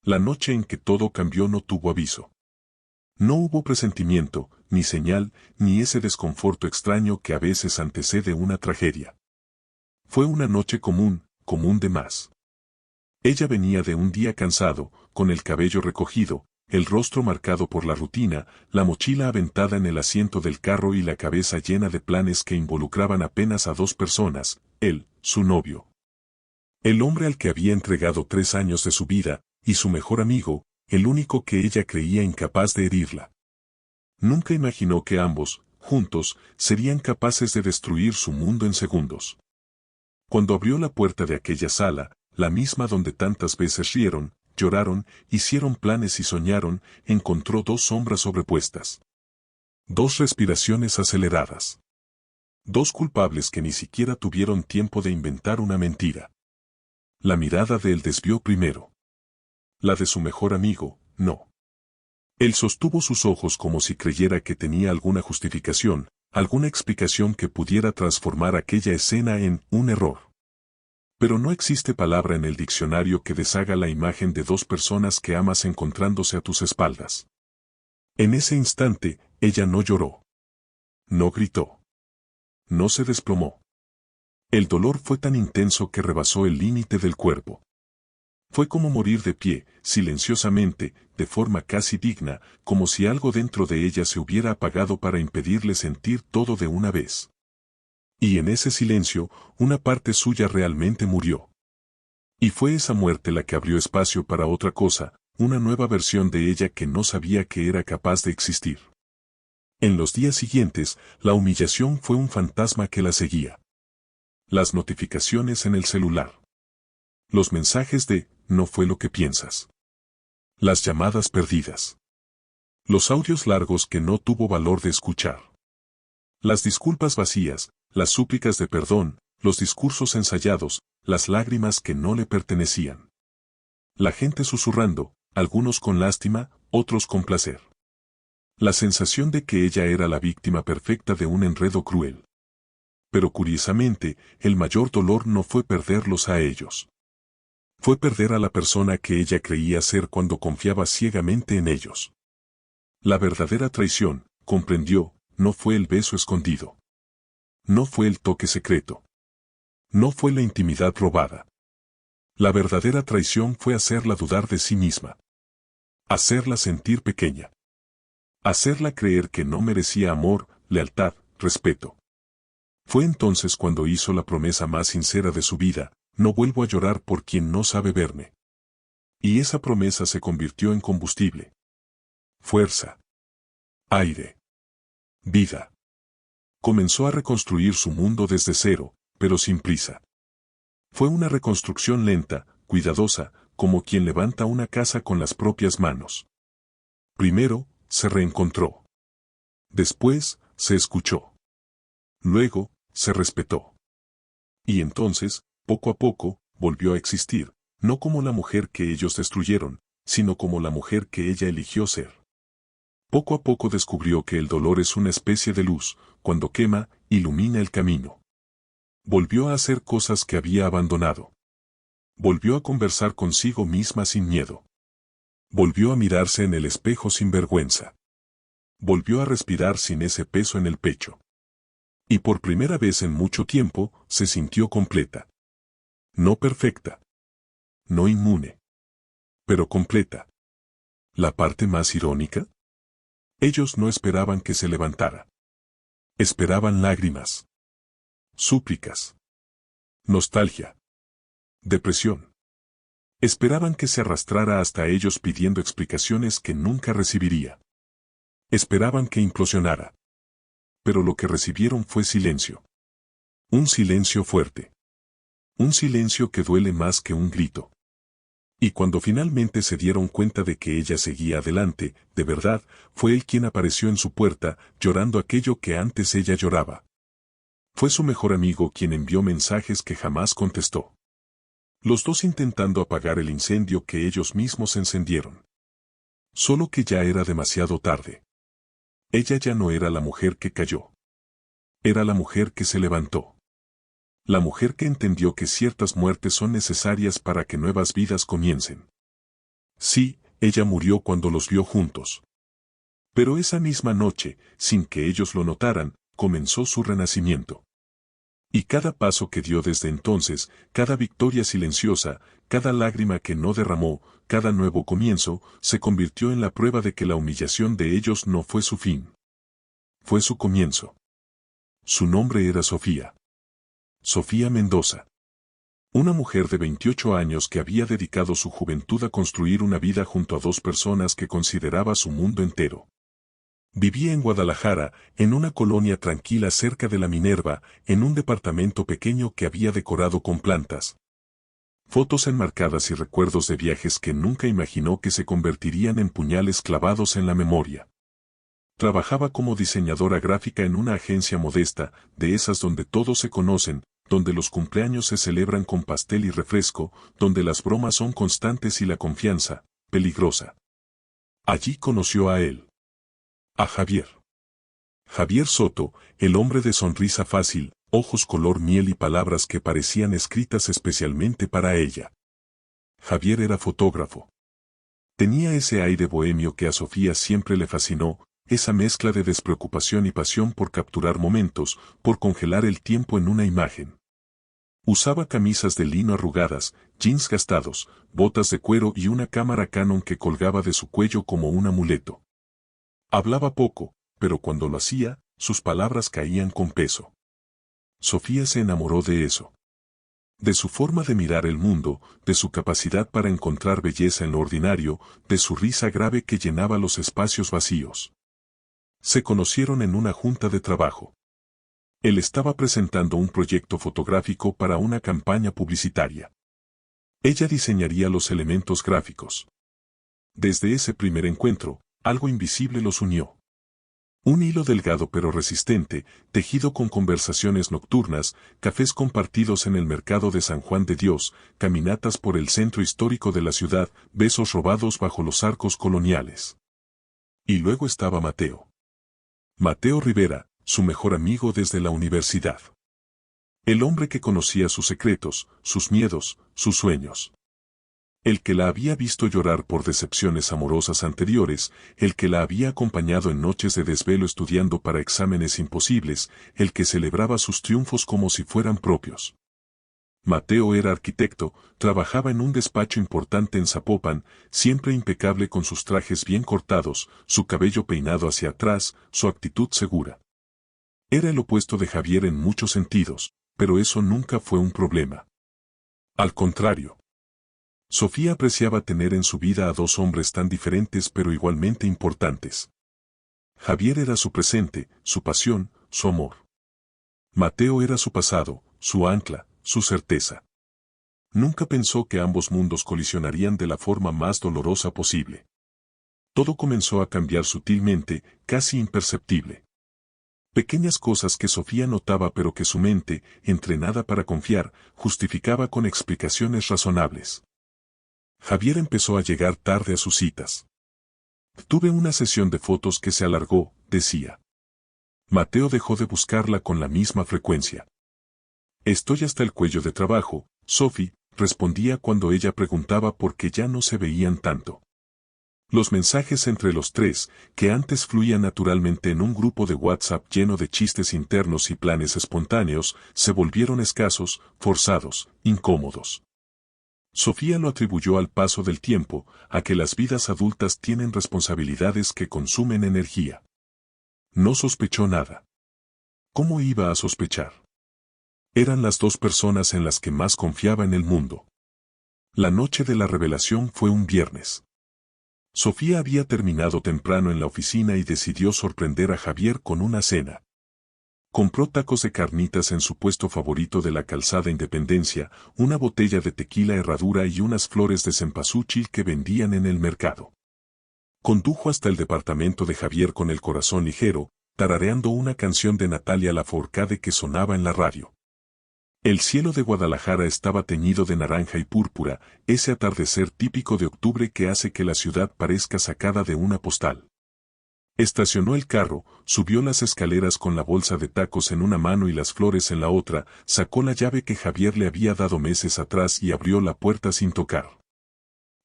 La noche en que todo cambió no tuvo aviso. No hubo presentimiento, ni señal, ni ese desconforto extraño que a veces antecede una tragedia. Fue una noche común, común de más. Ella venía de un día cansado, con el cabello recogido, el rostro marcado por la rutina, la mochila aventada en el asiento del carro y la cabeza llena de planes que involucraban apenas a dos personas, él, su novio. El hombre al que había entregado 3 años de su vida, y su mejor amigo, el único que ella creía incapaz de herirla. Nunca imaginó que ambos, juntos, serían capaces de destruir su mundo en segundos. Cuando abrió la puerta de aquella sala, la misma donde tantas veces rieron, lloraron, hicieron planes y soñaron, encontró dos sombras sobrepuestas. Dos respiraciones aceleradas. Dos culpables que ni siquiera tuvieron tiempo de inventar una mentira. La mirada de él desvió primero. La de su mejor amigo, no. Él sostuvo sus ojos como si creyera que tenía alguna justificación, alguna explicación que pudiera transformar aquella escena en un error. Pero no existe palabra en el diccionario que deshaga la imagen de dos personas que amas encontrándose a tus espaldas. En ese instante, ella no lloró. No gritó. No se desplomó. El dolor fue tan intenso que rebasó el límite del cuerpo. Fue como morir de pie, silenciosamente, de forma casi digna, como si algo dentro de ella se hubiera apagado para impedirle sentir todo de una vez. Y en ese silencio, una parte suya realmente murió. Y fue esa muerte la que abrió espacio para otra cosa, una nueva versión de ella que no sabía que era capaz de existir. En los días siguientes, la humillación fue un fantasma que la seguía. Las notificaciones en el celular. Los mensajes de "no fue lo que piensas". Las llamadas perdidas. Los audios largos que no tuvo valor de escuchar. Las disculpas vacías, las súplicas de perdón, los discursos ensayados, las lágrimas que no le pertenecían. La gente susurrando, algunos con lástima, otros con placer. La sensación de que ella era la víctima perfecta de un enredo cruel. Pero curiosamente, el mayor dolor no fue perderlos a ellos. Fue perder a la persona que ella creía ser cuando confiaba ciegamente en ellos. La verdadera traición, comprendió, no fue el beso escondido. No fue el toque secreto. No fue la intimidad robada. La verdadera traición fue hacerla dudar de sí misma. Hacerla sentir pequeña. Hacerla creer que no merecía amor, lealtad, respeto. Fue entonces cuando hizo la promesa más sincera de su vida: no vuelvo a llorar por quien no sabe verme. Y esa promesa se convirtió en combustible. Fuerza. Aire. Vida. Comenzó a reconstruir su mundo desde cero, pero sin prisa. Fue una reconstrucción lenta, cuidadosa, como quien levanta una casa con las propias manos. Primero, se reencontró. Después, se escuchó. Luego, se respetó. Y entonces, poco a poco, volvió a existir, no como la mujer que ellos destruyeron, sino como la mujer que ella eligió ser. Poco a poco descubrió que el dolor es una especie de luz, cuando quema, ilumina el camino. Volvió a hacer cosas que había abandonado. Volvió a conversar consigo misma sin miedo. Volvió a mirarse en el espejo sin vergüenza. Volvió a respirar sin ese peso en el pecho. Y por primera vez en mucho tiempo, se sintió completa. No perfecta. No inmune. Pero completa. ¿La parte más irónica? Ellos no esperaban que se levantara. Esperaban lágrimas. Súplicas. Nostalgia. Depresión. Esperaban que se arrastrara hasta ellos pidiendo explicaciones que nunca recibiría. Esperaban que implosionara. Pero lo que recibieron fue silencio. Un silencio fuerte. Un silencio que duele más que un grito. Y cuando finalmente se dieron cuenta de que ella seguía adelante, de verdad, fue él quien apareció en su puerta, llorando aquello que antes ella lloraba. Fue su mejor amigo quien envió mensajes que jamás contestó. Los dos intentando apagar el incendio que ellos mismos encendieron. Solo que ya era demasiado tarde. Ella ya no era la mujer que cayó. Era la mujer que se levantó. La mujer que entendió que ciertas muertes son necesarias para que nuevas vidas comiencen. Sí, ella murió cuando los vio juntos. Pero esa misma noche, sin que ellos lo notaran, comenzó su renacimiento. Y cada paso que dio desde entonces, cada victoria silenciosa, cada lágrima que no derramó, cada nuevo comienzo, se convirtió en la prueba de que la humillación de ellos no fue su fin. Fue su comienzo. Su nombre era Sofía. Sofía Mendoza. Una mujer de 28 años que había dedicado su juventud a construir una vida junto a dos personas que consideraba su mundo entero. Vivía en Guadalajara, en una colonia tranquila cerca de la Minerva, en un departamento pequeño que había decorado con plantas, fotos enmarcadas y recuerdos de viajes que nunca imaginó que se convertirían en puñales clavados en la memoria. Trabajaba como diseñadora gráfica en una agencia modesta, de esas donde todos se conocen, donde los cumpleaños se celebran con pastel y refresco, donde las bromas son constantes y la confianza, peligrosa. Allí conoció a él. A Javier. Javier Soto, el hombre de sonrisa fácil, ojos color miel y palabras que parecían escritas especialmente para ella. Javier era fotógrafo. Tenía ese aire bohemio que a Sofía siempre le fascinó, esa mezcla de despreocupación y pasión por capturar momentos, por congelar el tiempo en una imagen. Usaba camisas de lino arrugadas, jeans gastados, botas de cuero y una cámara Canon que colgaba de su cuello como un amuleto. Hablaba poco, pero cuando lo hacía, sus palabras caían con peso. Sofía se enamoró de eso. De su forma de mirar el mundo, de su capacidad para encontrar belleza en lo ordinario, de su risa grave que llenaba los espacios vacíos. Se conocieron en una junta de trabajo. Él estaba presentando un proyecto fotográfico para una campaña publicitaria. Ella diseñaría los elementos gráficos. Desde ese primer encuentro, algo invisible los unió. Un hilo delgado pero resistente, tejido con conversaciones nocturnas, cafés compartidos en el mercado de San Juan de Dios, caminatas por el centro histórico de la ciudad, besos robados bajo los arcos coloniales. Y luego estaba Mateo. Mateo Rivera, su mejor amigo desde la universidad. El hombre que conocía sus secretos, sus miedos, sus sueños. El que la había visto llorar por decepciones amorosas anteriores, el que la había acompañado en noches de desvelo estudiando para exámenes imposibles, el que celebraba sus triunfos como si fueran propios. Mateo era arquitecto, trabajaba en un despacho importante en Zapopan, siempre impecable con sus trajes bien cortados, su cabello peinado hacia atrás, su actitud segura. Era el opuesto de Javier en muchos sentidos, pero eso nunca fue un problema. Al contrario. Sofía apreciaba tener en su vida a dos hombres tan diferentes pero igualmente importantes. Javier era su presente, su pasión, su amor. Mateo era su pasado, su ancla, su certeza. Nunca pensó que ambos mundos colisionarían de la forma más dolorosa posible. Todo comenzó a cambiar sutilmente, casi imperceptible. Pequeñas cosas que Sofía notaba pero que su mente, entrenada para confiar, justificaba con explicaciones razonables. Javier empezó a llegar tarde a sus citas. Tuve una sesión de fotos que se alargó, decía. Mateo dejó de buscarla con la misma frecuencia. Estoy hasta el cuello de trabajo, Sophie, respondía cuando ella preguntaba por qué ya no se veían tanto. Los mensajes entre los tres, que antes fluían naturalmente en un grupo de WhatsApp lleno de chistes internos y planes espontáneos, se volvieron escasos, forzados, incómodos. Sofía lo atribuyó al paso del tiempo, a que las vidas adultas tienen responsabilidades que consumen energía. No sospechó nada. ¿Cómo iba a sospechar? Eran las dos personas en las que más confiaba en el mundo. La noche de la revelación fue un viernes. Sofía había terminado temprano en la oficina y decidió sorprender a Javier con una cena. Compró tacos de carnitas en su puesto favorito de la calzada Independencia, una botella de tequila Herradura y unas flores de cempasúchil que vendían en el mercado. Condujo hasta el departamento de Javier con el corazón ligero, tarareando una canción de Natalia Lafourcade que sonaba en la radio. El cielo de Guadalajara estaba teñido de naranja y púrpura, ese atardecer típico de octubre que hace que la ciudad parezca sacada de una postal. Estacionó el carro, subió las escaleras con la bolsa de tacos en una mano y las flores en la otra, sacó la llave que Javier le había dado meses atrás y abrió la puerta sin tocar.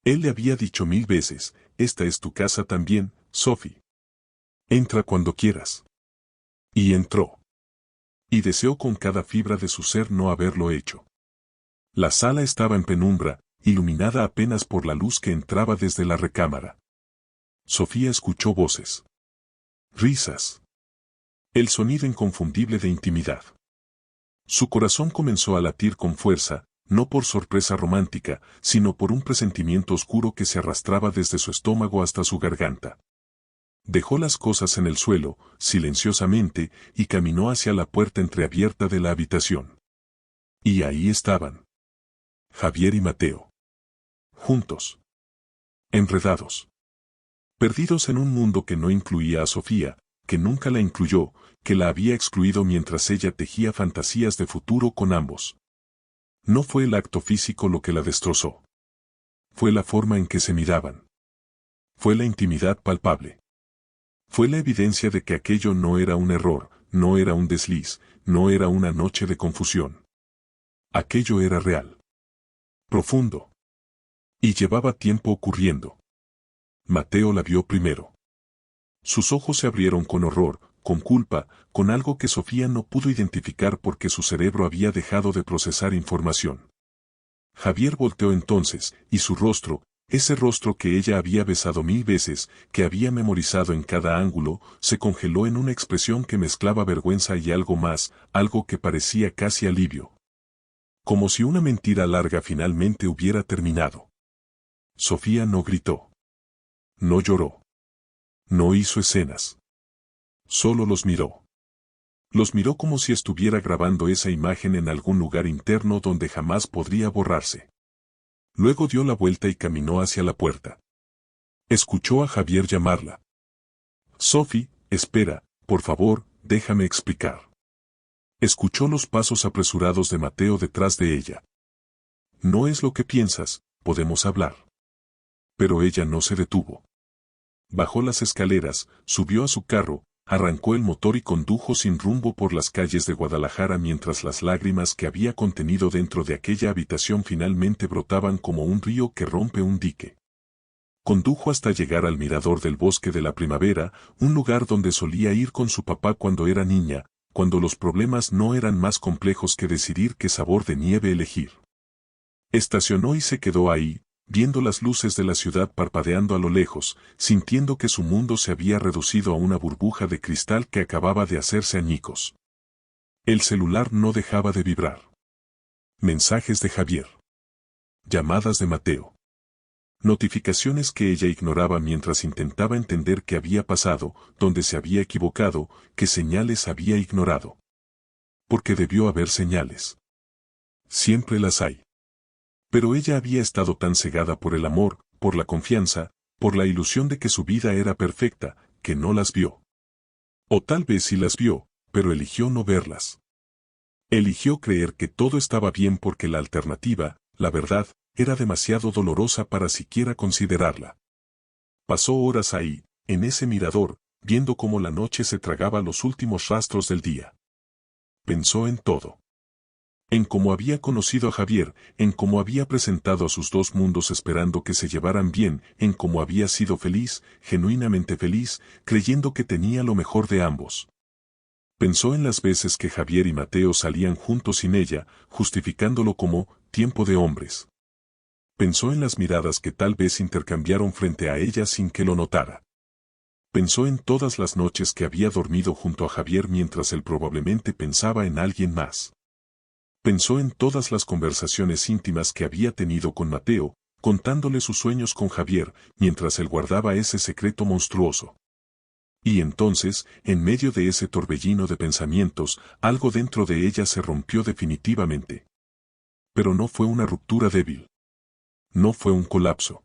Él le había dicho 1000 veces, esta es tu casa también, Sophie. Entra cuando quieras. Y entró. Y deseó con cada fibra de su ser no haberlo hecho. La sala estaba en penumbra, iluminada apenas por la luz que entraba desde la recámara. Sofía escuchó voces. Risas. El sonido inconfundible de intimidad. Su corazón comenzó a latir con fuerza, no por sorpresa romántica, sino por un presentimiento oscuro que se arrastraba desde su estómago hasta su garganta. Dejó las cosas en el suelo, silenciosamente, y caminó hacia la puerta entreabierta de la habitación. Y ahí estaban. Javier y Mateo. Juntos. Enredados. Perdidos en un mundo que no incluía a Sofía, que nunca la incluyó, que la había excluido mientras ella tejía fantasías de futuro con ambos. No fue el acto físico lo que la destrozó. Fue la forma en que se miraban. Fue la intimidad palpable. Fue la evidencia de que aquello no era un error, no era un desliz, no era una noche de confusión. Aquello era real. Profundo. Y llevaba tiempo ocurriendo. Mateo la vio primero. Sus ojos se abrieron con horror, con culpa, con algo que Sofía no pudo identificar porque su cerebro había dejado de procesar información. Javier volteó entonces, y su rostro, ese rostro que ella había besado 1000 veces, que había memorizado en cada ángulo, se congeló en una expresión que mezclaba vergüenza y algo más, algo que parecía casi alivio. Como si una mentira larga finalmente hubiera terminado. Sofía no gritó. No lloró. No hizo escenas. Solo los miró. Los miró como si estuviera grabando esa imagen en algún lugar interno donde jamás podría borrarse. Luego dio la vuelta y caminó hacia la puerta. Escuchó a Javier llamarla. Sophie, espera, por favor, déjame explicar. Escuchó los pasos apresurados de Mateo detrás de ella. No es lo que piensas, podemos hablar. Pero ella no se detuvo. Bajó las escaleras, subió a su carro, arrancó el motor y condujo sin rumbo por las calles de Guadalajara mientras las lágrimas que había contenido dentro de aquella habitación finalmente brotaban como un río que rompe un dique. Condujo hasta llegar al mirador del Bosque de la Primavera, un lugar donde solía ir con su papá cuando era niña, cuando los problemas no eran más complejos que decidir qué sabor de nieve elegir. Estacionó y se quedó ahí, viendo las luces de la ciudad parpadeando a lo lejos, sintiendo que su mundo se había reducido a una burbuja de cristal que acababa de hacerse añicos. El celular no dejaba de vibrar. Mensajes de Javier. Llamadas de Mateo. Notificaciones que ella ignoraba mientras intentaba entender qué había pasado, dónde se había equivocado, qué señales había ignorado. Porque debió haber señales. Siempre las hay. Pero ella había estado tan cegada por el amor, por la confianza, por la ilusión de que su vida era perfecta, que no las vio. O tal vez sí las vio, pero eligió no verlas. Eligió creer que todo estaba bien porque la alternativa, la verdad, era demasiado dolorosa para siquiera considerarla. Pasó horas ahí, en ese mirador, viendo cómo la noche se tragaba los últimos rastros del día. Pensó en todo. En cómo había conocido a Javier, en cómo había presentado a sus dos mundos esperando que se llevaran bien, en cómo había sido feliz, genuinamente feliz, creyendo que tenía lo mejor de ambos. Pensó en las veces que Javier y Mateo salían juntos sin ella, justificándolo como tiempo de hombres. Pensó en las miradas que tal vez intercambiaron frente a ella sin que lo notara. Pensó en todas las noches que había dormido junto a Javier mientras él probablemente pensaba en alguien más. Pensó en todas las conversaciones íntimas que había tenido con Mateo, contándole sus sueños con Javier, mientras él guardaba ese secreto monstruoso. Y entonces, en medio de ese torbellino de pensamientos, algo dentro de ella se rompió definitivamente. Pero no fue una ruptura débil. No fue un colapso.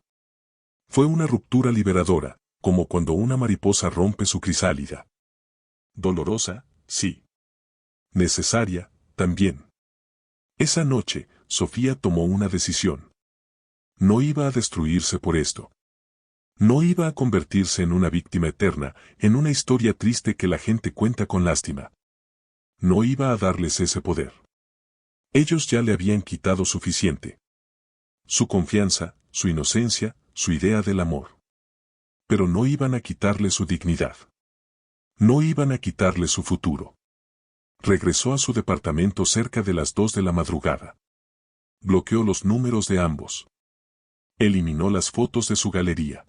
Fue una ruptura liberadora, como cuando una mariposa rompe su crisálida. Dolorosa, sí. Necesaria, también. Esa noche, Sofía tomó una decisión. No iba a destruirse por esto. No iba a convertirse en una víctima eterna, en una historia triste que la gente cuenta con lástima. No iba a darles ese poder. Ellos ya le habían quitado suficiente. Su confianza, su inocencia, su idea del amor. Pero no iban a quitarle su dignidad. No iban a quitarle su futuro. Regresó a su departamento cerca de las 2 de la madrugada. Bloqueó los números de ambos. Eliminó las fotos de su galería.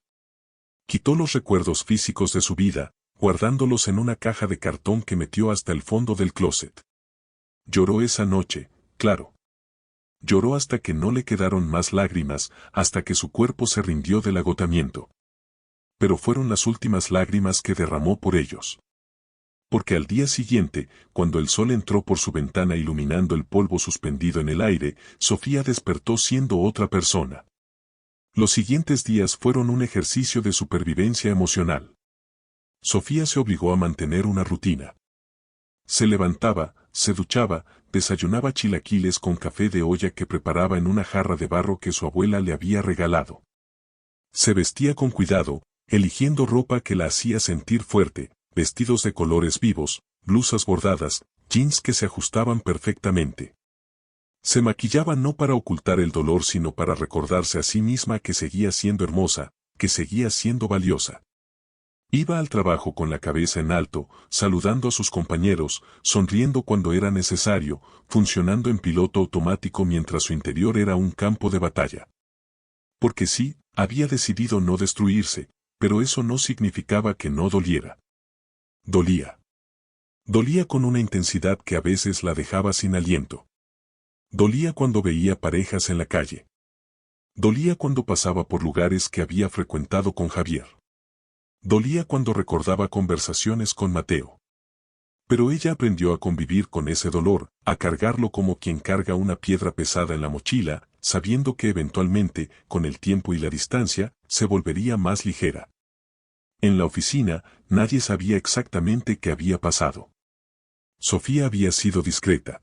Quitó los recuerdos físicos de su vida, guardándolos en una caja de cartón que metió hasta el fondo del closet. Lloró esa noche, claro. Lloró hasta que no le quedaron más lágrimas, hasta que su cuerpo se rindió del agotamiento. Pero fueron las últimas lágrimas que derramó por ellos. Porque al día siguiente, cuando el sol entró por su ventana iluminando el polvo suspendido en el aire, Sofía despertó siendo otra persona. Los siguientes días fueron un ejercicio de supervivencia emocional. Sofía se obligó a mantener una rutina. Se levantaba, se duchaba, desayunaba chilaquiles con café de olla que preparaba en una jarra de barro que su abuela le había regalado. Se vestía con cuidado, eligiendo ropa que la hacía sentir fuerte, vestidos de colores vivos, blusas bordadas, jeans que se ajustaban perfectamente. Se maquillaba no para ocultar el dolor sino para recordarse a sí misma que seguía siendo hermosa, que seguía siendo valiosa. Iba al trabajo con la cabeza en alto, saludando a sus compañeros, sonriendo cuando era necesario, funcionando en piloto automático mientras su interior era un campo de batalla. Porque sí, había decidido no destruirse, pero eso no significaba que no doliera. Dolía. Dolía con una intensidad que a veces la dejaba sin aliento. Dolía cuando veía parejas en la calle. Dolía cuando pasaba por lugares que había frecuentado con Javier. Dolía cuando recordaba conversaciones con Mateo. Pero ella aprendió a convivir con ese dolor, a cargarlo como quien carga una piedra pesada en la mochila, sabiendo que eventualmente, con el tiempo y la distancia, se volvería más ligera. En la oficina, nadie sabía exactamente qué había pasado. Sofía había sido discreta.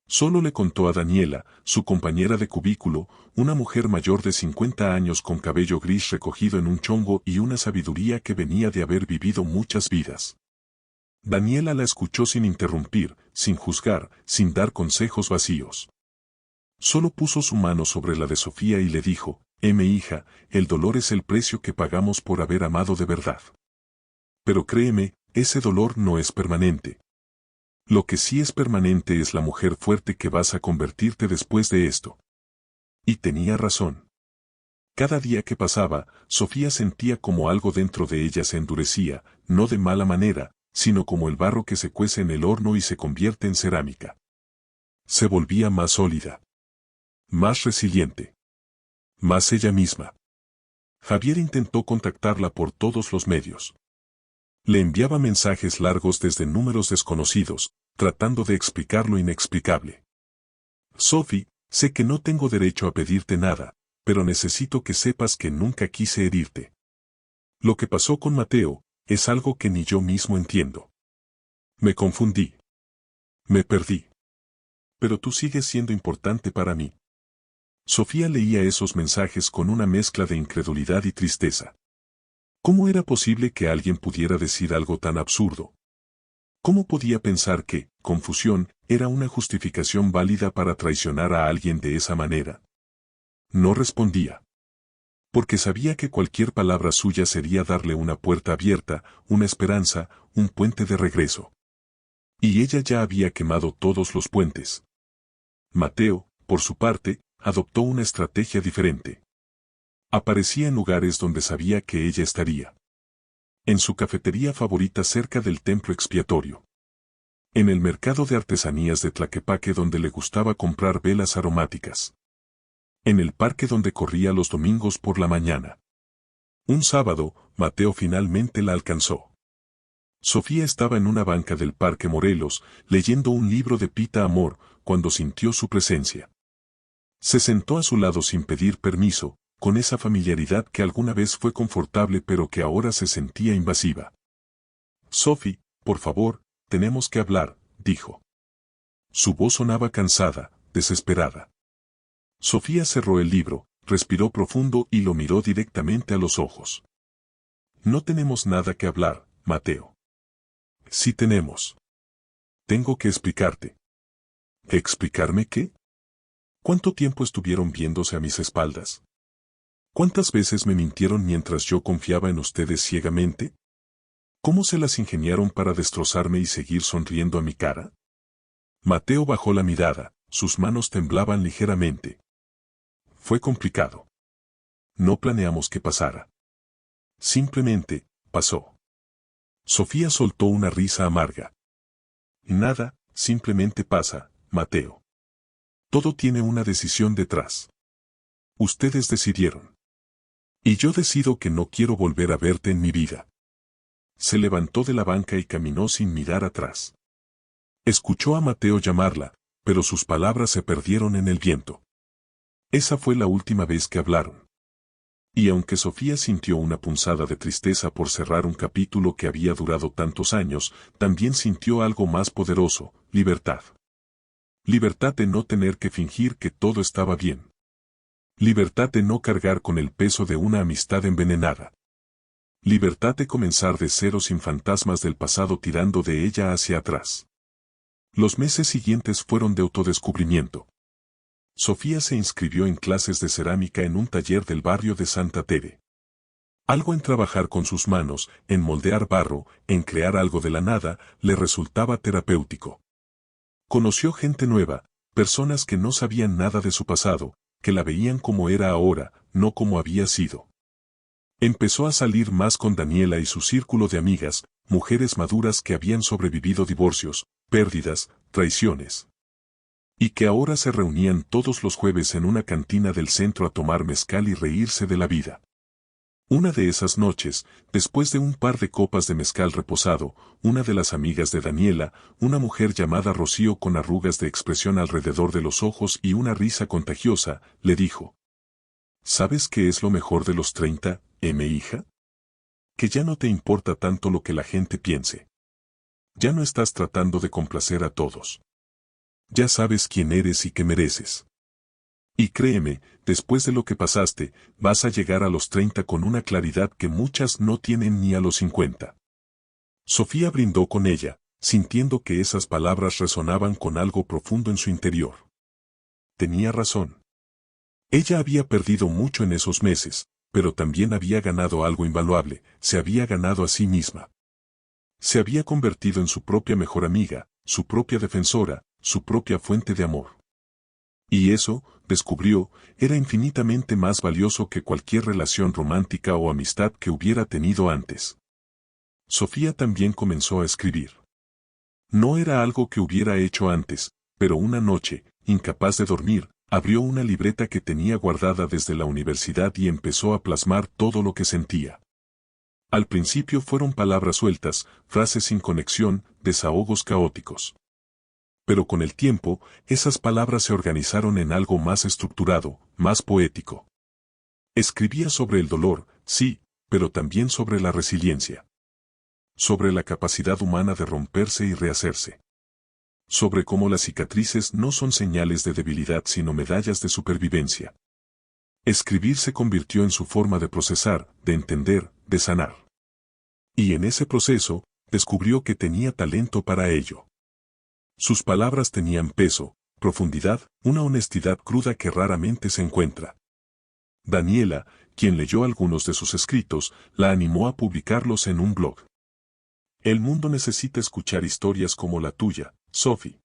Solo le contó a Daniela, su compañera de cubículo, una mujer mayor de 50 años con cabello gris recogido en un chongo y una sabiduría que venía de haber vivido muchas vidas. Daniela la escuchó sin interrumpir, sin juzgar, sin dar consejos vacíos. Solo puso su mano sobre la de Sofía y le dijo, mi hija, el dolor es el precio que pagamos por haber amado de verdad. Pero créeme, ese dolor no es permanente. Lo que sí es permanente es la mujer fuerte que vas a convertirte después de esto. Y tenía razón. Cada día que pasaba, Sofía sentía como algo dentro de ella se endurecía, no de mala manera, sino como el barro que se cuece en el horno y se convierte en cerámica. Se volvía más sólida. Más resiliente. Más ella misma. Javier intentó contactarla por todos los medios. Le enviaba mensajes largos desde números desconocidos, tratando de explicar lo inexplicable. Sophie, sé que no tengo derecho a pedirte nada, pero necesito que sepas que nunca quise herirte. Lo que pasó con Mateo, es algo que ni yo mismo entiendo. Me confundí. Me perdí. Pero tú sigues siendo importante para mí. Sofía leía esos mensajes con una mezcla de incredulidad y tristeza. ¿Cómo era posible que alguien pudiera decir algo tan absurdo? ¿Cómo podía pensar que, confusión, era una justificación válida para traicionar a alguien de esa manera? No respondía. Porque sabía que cualquier palabra suya sería darle una puerta abierta, una esperanza, un puente de regreso. Y ella ya había quemado todos los puentes. Mateo, por su parte, adoptó una estrategia diferente. Aparecía en lugares donde sabía que ella estaría. En su cafetería favorita cerca del templo expiatorio. En el mercado de artesanías de Tlaquepaque donde le gustaba comprar velas aromáticas. En el parque donde corría los domingos por la mañana. Un sábado, Mateo finalmente la alcanzó. Sofía estaba en una banca del Parque Morelos, leyendo un libro de Pita Amor, cuando sintió su presencia. Se sentó a su lado sin pedir permiso, con esa familiaridad que alguna vez fue confortable pero que ahora se sentía invasiva. Sophie, por favor, tenemos que hablar, dijo. Su voz sonaba cansada, desesperada. Sofía cerró el libro, respiró profundo y lo miró directamente a los ojos. No tenemos nada que hablar, Mateo. Sí tenemos. Tengo que explicarte. ¿Explicarme qué? ¿Cuánto tiempo estuvieron viéndose a mis espaldas? ¿Cuántas veces me mintieron mientras yo confiaba en ustedes ciegamente? ¿Cómo se las ingeniaron para destrozarme y seguir sonriendo a mi cara? Mateo bajó la mirada, sus manos temblaban ligeramente. Fue complicado. No planeamos que pasara. Simplemente, pasó. Sofía soltó una risa amarga. Nada, simplemente pasa, Mateo. Todo tiene una decisión detrás. Ustedes decidieron. Y yo decido que no quiero volver a verte en mi vida. Se levantó de la banca y caminó sin mirar atrás. Escuchó a Mateo llamarla, pero sus palabras se perdieron en el viento. Esa fue la última vez que hablaron. Y aunque Sofía sintió una punzada de tristeza por cerrar un capítulo que había durado tantos años, también sintió algo más poderoso, libertad. Libertad de no tener que fingir que todo estaba bien. Libertad de no cargar con el peso de una amistad envenenada. Libertad de comenzar de cero sin fantasmas del pasado tirando de ella hacia atrás. Los meses siguientes fueron de autodescubrimiento. Sofía se inscribió en clases de cerámica en un taller del barrio de Santa Tere. Algo en trabajar con sus manos, en moldear barro, en crear algo de la nada, le resultaba terapéutico. Conoció gente nueva, personas que no sabían nada de su pasado, que la veían como era ahora, no como había sido. Empezó a salir más con Daniela y su círculo de amigas, mujeres maduras que habían sobrevivido divorcios, pérdidas, traiciones. Y que ahora se reunían todos los jueves en una cantina del centro a tomar mezcal y reírse de la vida. Una de esas noches, después de un par de copas de mezcal reposado, una de las amigas de Daniela, una mujer llamada Rocío con arrugas de expresión alrededor de los ojos y una risa contagiosa, le dijo: ¿Sabes qué es lo mejor de los 30, hija? Que ya no te importa tanto lo que la gente piense. Ya no estás tratando de complacer a todos. Ya sabes quién eres y qué mereces. Y créeme, después de lo que pasaste, vas a llegar a los 30 con una claridad que muchas no tienen ni a los 50. Sofía brindó con ella, sintiendo que esas palabras resonaban con algo profundo en su interior. Tenía razón. Ella había perdido mucho en esos meses, pero también había ganado algo invaluable, se había ganado a sí misma. Se había convertido en su propia mejor amiga, su propia defensora, su propia fuente de amor. Y eso, descubrió, era infinitamente más valioso que cualquier relación romántica o amistad que hubiera tenido antes. Sofía también comenzó a escribir. No era algo que hubiera hecho antes, pero una noche, incapaz de dormir, abrió una libreta que tenía guardada desde la universidad y empezó a plasmar todo lo que sentía. Al principio fueron palabras sueltas, frases sin conexión, desahogos caóticos. Pero con el tiempo, esas palabras se organizaron en algo más estructurado, más poético. Escribía sobre el dolor, sí, pero también sobre la resiliencia. Sobre la capacidad humana de romperse y rehacerse. Sobre cómo las cicatrices no son señales de debilidad sino medallas de supervivencia. Escribir se convirtió en su forma de procesar, de entender, de sanar. Y en ese proceso, descubrió que tenía talento para ello. Sus palabras tenían peso, profundidad, una honestidad cruda que raramente se encuentra. Daniela, quien leyó algunos de sus escritos, la animó a publicarlos en un blog. El mundo necesita escuchar historias como la tuya, Sophie.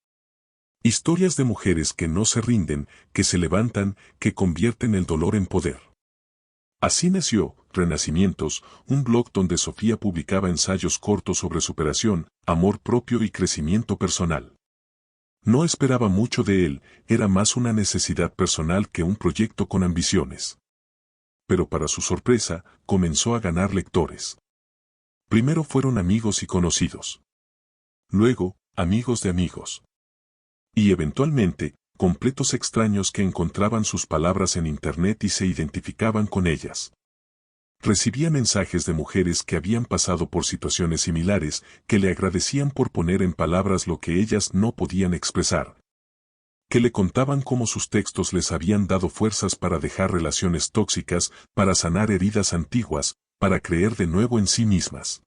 Historias de mujeres que no se rinden, que se levantan, que convierten el dolor en poder. Así nació Renacimientos, un blog donde Sofía publicaba ensayos cortos sobre superación, amor propio y crecimiento personal. No esperaba mucho de él, era más una necesidad personal que un proyecto con ambiciones. Pero para su sorpresa, comenzó a ganar lectores. Primero fueron amigos y conocidos. Luego, amigos de amigos. Y eventualmente, completos extraños que encontraban sus palabras en internet y se identificaban con ellas. Recibía mensajes de mujeres que habían pasado por situaciones similares, que le agradecían por poner en palabras lo que ellas no podían expresar. Que le contaban cómo sus textos les habían dado fuerzas para dejar relaciones tóxicas, para sanar heridas antiguas, para creer de nuevo en sí mismas.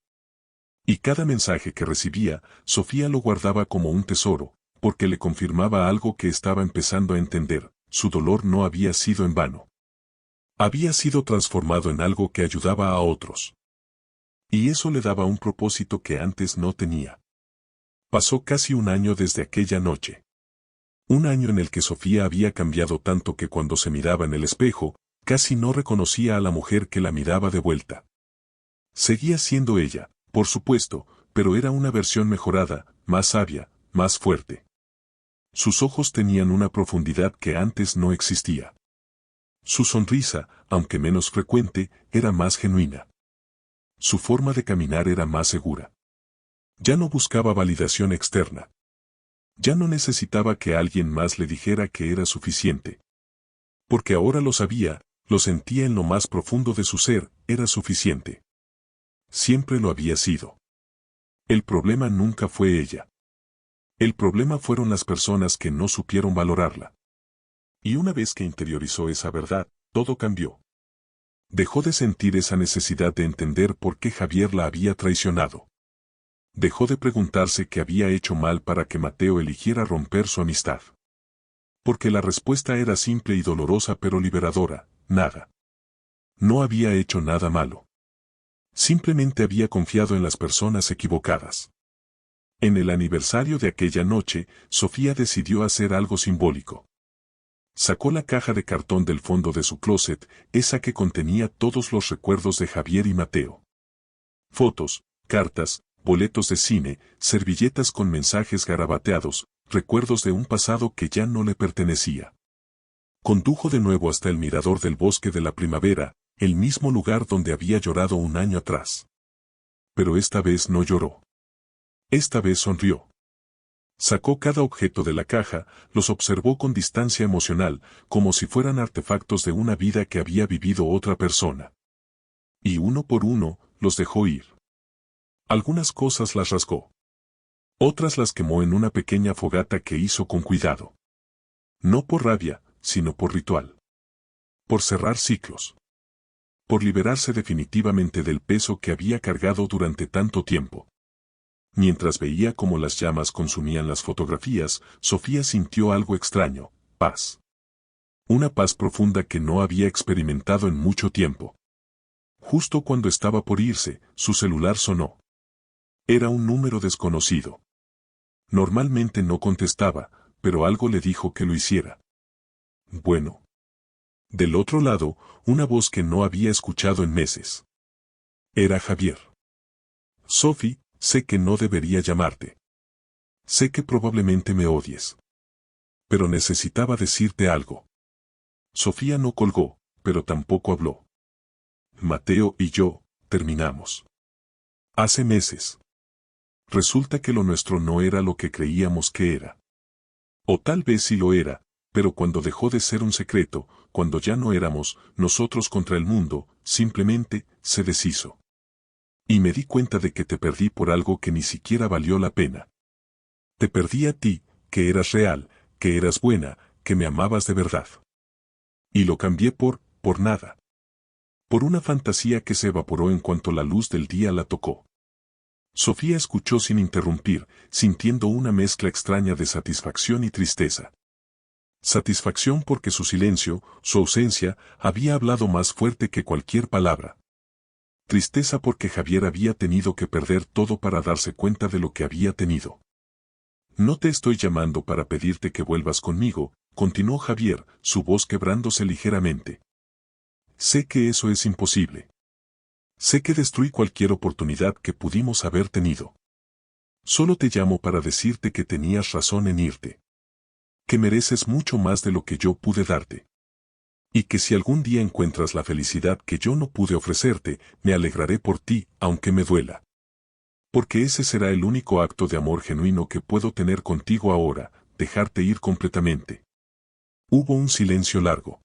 Y cada mensaje que recibía, Sofía lo guardaba como un tesoro, porque le confirmaba algo que estaba empezando a entender: su dolor no había sido en vano. Había sido transformado en algo que ayudaba a otros. Y eso le daba un propósito que antes no tenía. Pasó casi un año desde aquella noche. Un año en el que Sofía había cambiado tanto que cuando se miraba en el espejo, casi no reconocía a la mujer que la miraba de vuelta. Seguía siendo ella, por supuesto, pero era una versión mejorada, más sabia, más fuerte. Sus ojos tenían una profundidad que antes no existía. Su sonrisa, aunque menos frecuente, era más genuina. Su forma de caminar era más segura. Ya no buscaba validación externa. Ya no necesitaba que alguien más le dijera que era suficiente. Porque ahora lo sabía, lo sentía en lo más profundo de su ser, era suficiente. Siempre lo había sido. El problema nunca fue ella. El problema fueron las personas que no supieron valorarla. Y una vez que interiorizó esa verdad, todo cambió. Dejó de sentir esa necesidad de entender por qué Javier la había traicionado. Dejó de preguntarse qué había hecho mal para que Mateo eligiera romper su amistad. Porque la respuesta era simple y dolorosa pero liberadora: nada. No había hecho nada malo. Simplemente había confiado en las personas equivocadas. En el aniversario de aquella noche, Sofía decidió hacer algo simbólico. Sacó la caja de cartón del fondo de su closet, esa que contenía todos los recuerdos de Javier y Mateo. Fotos, cartas, boletos de cine, servilletas con mensajes garabateados, recuerdos de un pasado que ya no le pertenecía. Condujo de nuevo hasta el mirador del bosque de la primavera, el mismo lugar donde había llorado un año atrás. Pero esta vez no lloró. Esta vez sonrió. Sacó cada objeto de la caja, los observó con distancia emocional, como si fueran artefactos de una vida que había vivido otra persona. Y uno por uno, los dejó ir. Algunas cosas las rasgó. Otras las quemó en una pequeña fogata que hizo con cuidado. No por rabia, sino por ritual. Por cerrar ciclos. Por liberarse definitivamente del peso que había cargado durante tanto tiempo. Mientras veía cómo las llamas consumían las fotografías, Sofía sintió algo extraño: paz. Una paz profunda que no había experimentado en mucho tiempo. Justo cuando estaba por irse, su celular sonó. Era un número desconocido. Normalmente no contestaba, pero algo le dijo que lo hiciera. Bueno. Del otro lado, una voz que no había escuchado en meses. Era Javier. Sophie, sé que no debería llamarte. Sé que probablemente me odies. Pero necesitaba decirte algo. Sofía no colgó, pero tampoco habló. Mateo y yo, terminamos. Hace meses. Resulta que lo nuestro no era lo que creíamos que era. O tal vez sí lo era, pero cuando dejó de ser un secreto, cuando ya no éramos nosotros contra el mundo, simplemente se deshizo. Y me di cuenta de que te perdí por algo que ni siquiera valió la pena. Te perdí a ti, que eras real, que eras buena, que me amabas de verdad. Y lo cambié por nada. Por una fantasía que se evaporó en cuanto la luz del día la tocó. Sofía escuchó sin interrumpir, sintiendo una mezcla extraña de satisfacción y tristeza. Satisfacción porque su silencio, su ausencia, había hablado más fuerte que cualquier palabra. Tristeza porque Javier había tenido que perder todo para darse cuenta de lo que había tenido. No te estoy llamando para pedirte que vuelvas conmigo, continuó Javier, su voz quebrándose ligeramente. Sé que eso es imposible. Sé que destruí cualquier oportunidad que pudimos haber tenido. Solo te llamo para decirte que tenías razón en irte. Que mereces mucho más de lo que yo pude darte. Y que si algún día encuentras la felicidad que yo no pude ofrecerte, me alegraré por ti, aunque me duela. Porque ese será el único acto de amor genuino que puedo tener contigo ahora, dejarte ir completamente. Hubo un silencio largo.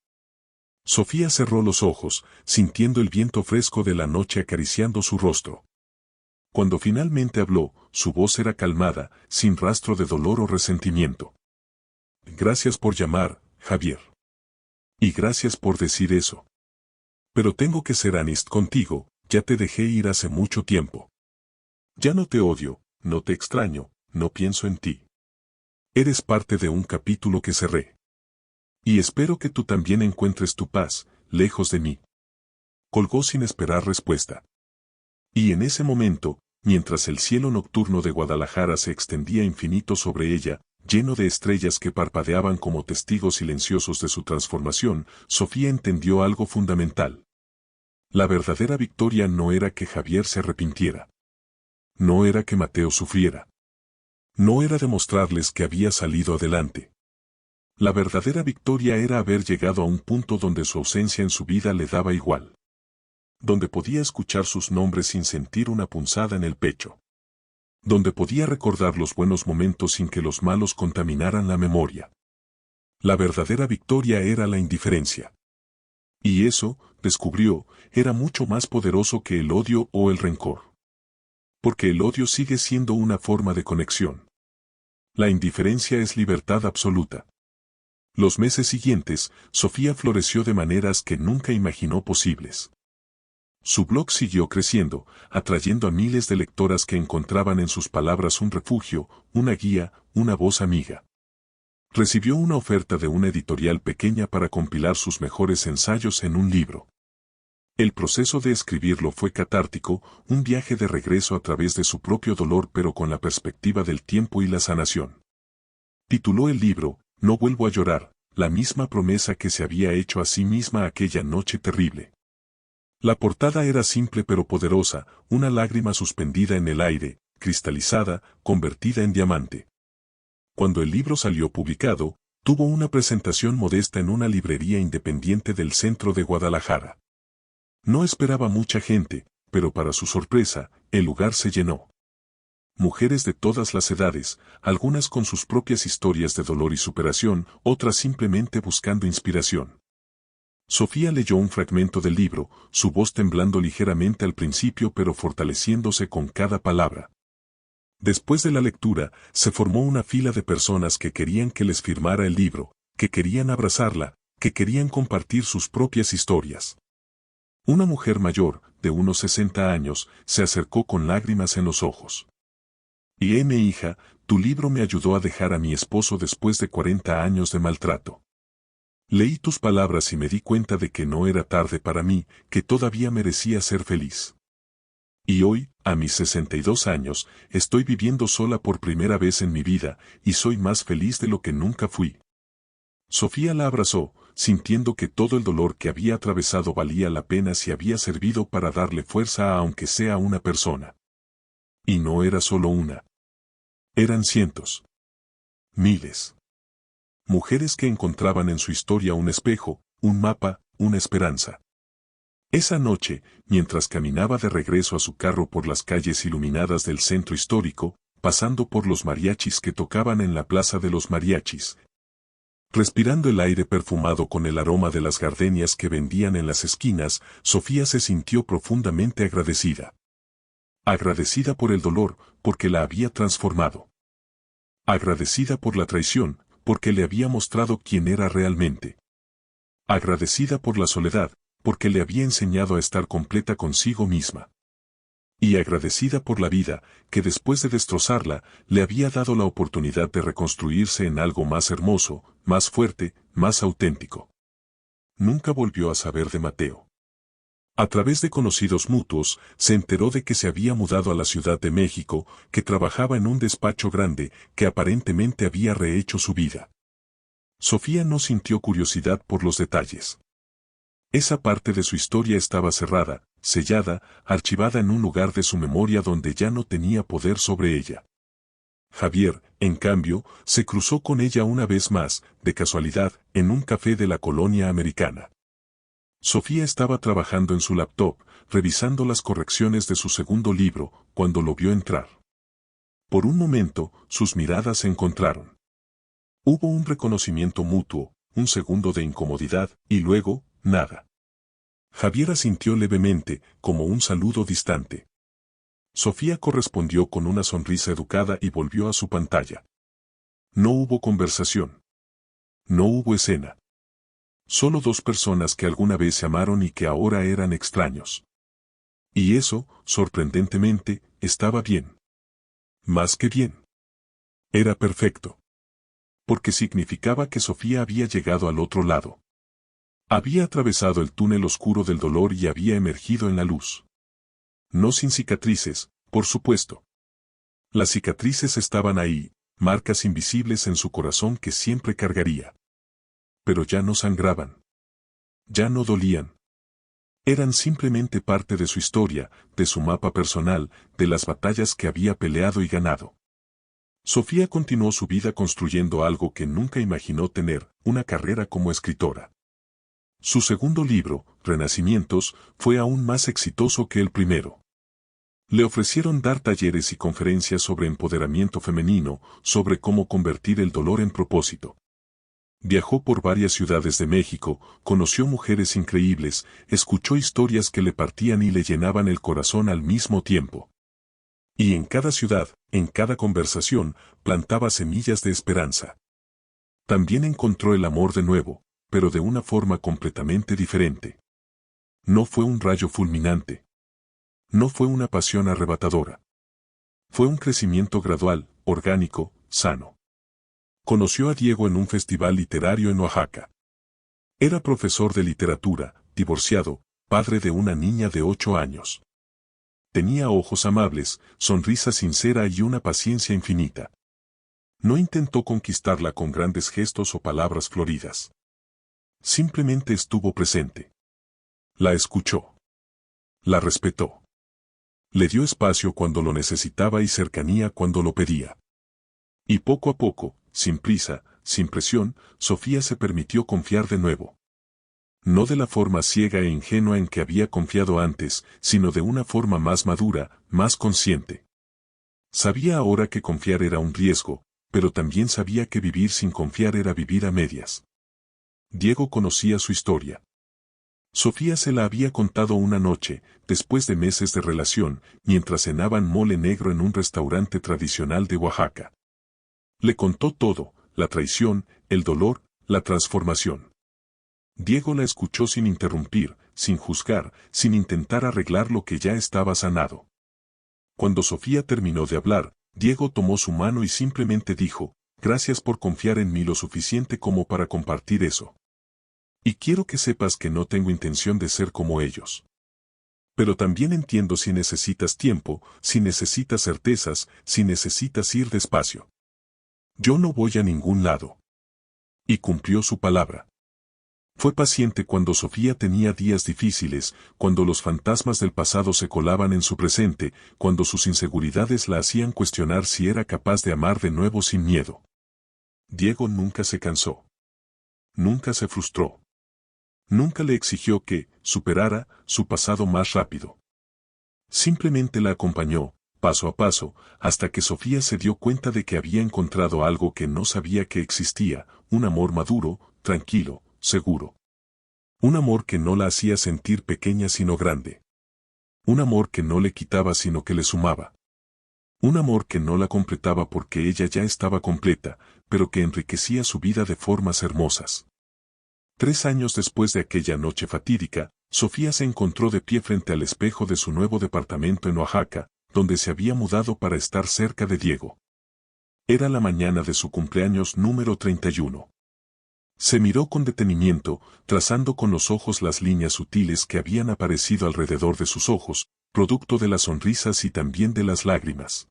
Sofía cerró los ojos, sintiendo el viento fresco de la noche acariciando su rostro. Cuando finalmente habló, su voz era calmada, sin rastro de dolor o resentimiento. Gracias por llamar, Javier. Y gracias por decir eso. Pero tengo que ser honest contigo, ya te dejé ir hace mucho tiempo. Ya no te odio, no te extraño, no pienso en ti. Eres parte de un capítulo que cerré. Y espero que tú también encuentres tu paz, lejos de mí. Colgó sin esperar respuesta. Y en ese momento, mientras el cielo nocturno de Guadalajara se extendía infinito sobre ella, lleno de estrellas que parpadeaban como testigos silenciosos de su transformación, Sofía entendió algo fundamental. La verdadera victoria no era que Javier se arrepintiera. No era que Mateo sufriera. No era demostrarles que había salido adelante. La verdadera victoria era haber llegado a un punto donde su ausencia en su vida le daba igual. Donde podía escuchar sus nombres sin sentir una punzada en el pecho. Donde podía recordar los buenos momentos sin que los malos contaminaran la memoria. La verdadera victoria era la indiferencia. Y eso, descubrió, era mucho más poderoso que el odio o el rencor. Porque el odio sigue siendo una forma de conexión. La indiferencia es libertad absoluta. Los meses siguientes, Sofía floreció de maneras que nunca imaginó posibles. Su blog siguió creciendo, atrayendo a miles de lectoras que encontraban en sus palabras un refugio, una guía, una voz amiga. Recibió una oferta de una editorial pequeña para compilar sus mejores ensayos en un libro. El proceso de escribirlo fue catártico, un viaje de regreso a través de su propio dolor pero con la perspectiva del tiempo y la sanación. Tituló el libro, No vuelvo a llorar, la misma promesa que se había hecho a sí misma aquella noche terrible. La portada era simple pero poderosa, una lágrima suspendida en el aire, cristalizada, convertida en diamante. Cuando el libro salió publicado, tuvo una presentación modesta en una librería independiente del centro de Guadalajara. No esperaba mucha gente, pero para su sorpresa, el lugar se llenó. Mujeres de todas las edades, algunas con sus propias historias de dolor y superación, otras simplemente buscando inspiración. Sofía leyó un fragmento del libro, su voz temblando ligeramente al principio pero fortaleciéndose con cada palabra. Después de la lectura, se formó una fila de personas que querían que les firmara el libro, que querían abrazarla, que querían compartir sus propias historias. Una mujer mayor, de unos 60 años, se acercó con lágrimas en los ojos. Mi hija, tu libro me ayudó a dejar a mi esposo después de 40 años de maltrato. Leí tus palabras y me di cuenta de que no era tarde para mí, que todavía merecía ser feliz. Y hoy, a mis 62 años, estoy viviendo sola por primera vez en mi vida, y soy más feliz de lo que nunca fui. Sofía la abrazó, sintiendo que todo el dolor que había atravesado valía la pena si había servido para darle fuerza a aunque sea una persona. Y no era solo una. Eran cientos. Miles. Mujeres que encontraban en su historia un espejo, un mapa, una esperanza. Esa noche, mientras caminaba de regreso a su carro por las calles iluminadas del centro histórico, pasando por los mariachis que tocaban en la Plaza de los Mariachis, respirando el aire perfumado con el aroma de las gardenias que vendían en las esquinas, Sofía se sintió profundamente agradecida. Agradecida por el dolor, porque la había transformado. Agradecida por la traición, porque le había mostrado quién era realmente. Agradecida por la soledad, porque le había enseñado a estar completa consigo misma. Y agradecida por la vida, que después de destrozarla, le había dado la oportunidad de reconstruirse en algo más hermoso, más fuerte, más auténtico. Nunca volvió a saber de Mateo. A través de conocidos mutuos, se enteró de que se había mudado a la Ciudad de México, que trabajaba en un despacho grande, que aparentemente había rehecho su vida. Sofía no sintió curiosidad por los detalles. Esa parte de su historia estaba cerrada, sellada, archivada en un lugar de su memoria donde ya no tenía poder sobre ella. Javier, en cambio, se cruzó con ella una vez más, de casualidad, en un café de la colonia americana. Sofía estaba trabajando en su laptop, revisando las correcciones de su segundo libro, cuando lo vio entrar. Por un momento, sus miradas se encontraron. Hubo un reconocimiento mutuo, un segundo de incomodidad, y luego, nada. Javier asintió levemente, como un saludo distante. Sofía correspondió con una sonrisa educada y volvió a su pantalla. No hubo conversación. No hubo escena. Solo dos personas que alguna vez se amaron y que ahora eran extraños. Y eso, sorprendentemente, estaba bien. Más que bien. Era perfecto. Porque significaba que Sofía había llegado al otro lado. Había atravesado el túnel oscuro del dolor y había emergido en la luz. No sin cicatrices, por supuesto. Las cicatrices estaban ahí, marcas invisibles en su corazón que siempre cargaría. Pero ya no sangraban. Ya no dolían. Eran simplemente parte de su historia, de su mapa personal, de las batallas que había peleado y ganado. Sofía continuó su vida construyendo algo que nunca imaginó tener, una carrera como escritora. Su segundo libro, Renacimientos, fue aún más exitoso que el primero. Le ofrecieron dar talleres y conferencias sobre empoderamiento femenino, sobre cómo convertir el dolor en propósito. Viajó por varias ciudades de México, conoció mujeres increíbles, escuchó historias que le partían y le llenaban el corazón al mismo tiempo. Y en cada ciudad, en cada conversación, plantaba semillas de esperanza. También encontró el amor de nuevo, pero de una forma completamente diferente. No fue un rayo fulminante. No fue una pasión arrebatadora. Fue un crecimiento gradual, orgánico, sano. Conoció a Diego en un festival literario en Oaxaca. Era profesor de literatura, divorciado, padre de una niña de 8 años. Tenía ojos amables, sonrisa sincera y una paciencia infinita. No intentó conquistarla con grandes gestos o palabras floridas. Simplemente estuvo presente. La escuchó. La respetó. Le dio espacio cuando lo necesitaba y cercanía cuando lo pedía. Y poco a poco, sin prisa, sin presión, Sofía se permitió confiar de nuevo. No de la forma ciega e ingenua en que había confiado antes, sino de una forma más madura, más consciente. Sabía ahora que confiar era un riesgo, pero también sabía que vivir sin confiar era vivir a medias. Diego conocía su historia. Sofía se la había contado una noche, después de meses de relación, mientras cenaban mole negro en un restaurante tradicional de Oaxaca. Le contó todo, la traición, el dolor, la transformación. Diego la escuchó sin interrumpir, sin juzgar, sin intentar arreglar lo que ya estaba sanado. Cuando Sofía terminó de hablar, Diego tomó su mano y simplemente dijo, «Gracias por confiar en mí lo suficiente como para compartir eso. Y quiero que sepas que no tengo intención de ser como ellos. Pero también entiendo si necesitas tiempo, si necesitas certezas, si necesitas ir despacio. Yo no voy a ningún lado». Y cumplió su palabra. Fue paciente cuando Sofía tenía días difíciles, cuando los fantasmas del pasado se colaban en su presente, cuando sus inseguridades la hacían cuestionar si era capaz de amar de nuevo sin miedo. Diego nunca se cansó. Nunca se frustró. Nunca le exigió que superara su pasado más rápido. Simplemente la acompañó, paso a paso, hasta que Sofía se dio cuenta de que había encontrado algo que no sabía que existía, un amor maduro, tranquilo, seguro. Un amor que no la hacía sentir pequeña sino grande. Un amor que no le quitaba sino que le sumaba. Un amor que no la completaba porque ella ya estaba completa, pero que enriquecía su vida de formas hermosas. 3 años después de aquella noche fatídica, Sofía se encontró de pie frente al espejo de su nuevo departamento en Oaxaca, donde se había mudado para estar cerca de Diego. Era la mañana de su cumpleaños número 31. Se miró con detenimiento, trazando con los ojos las líneas sutiles que habían aparecido alrededor de sus ojos, producto de las sonrisas y también de las lágrimas.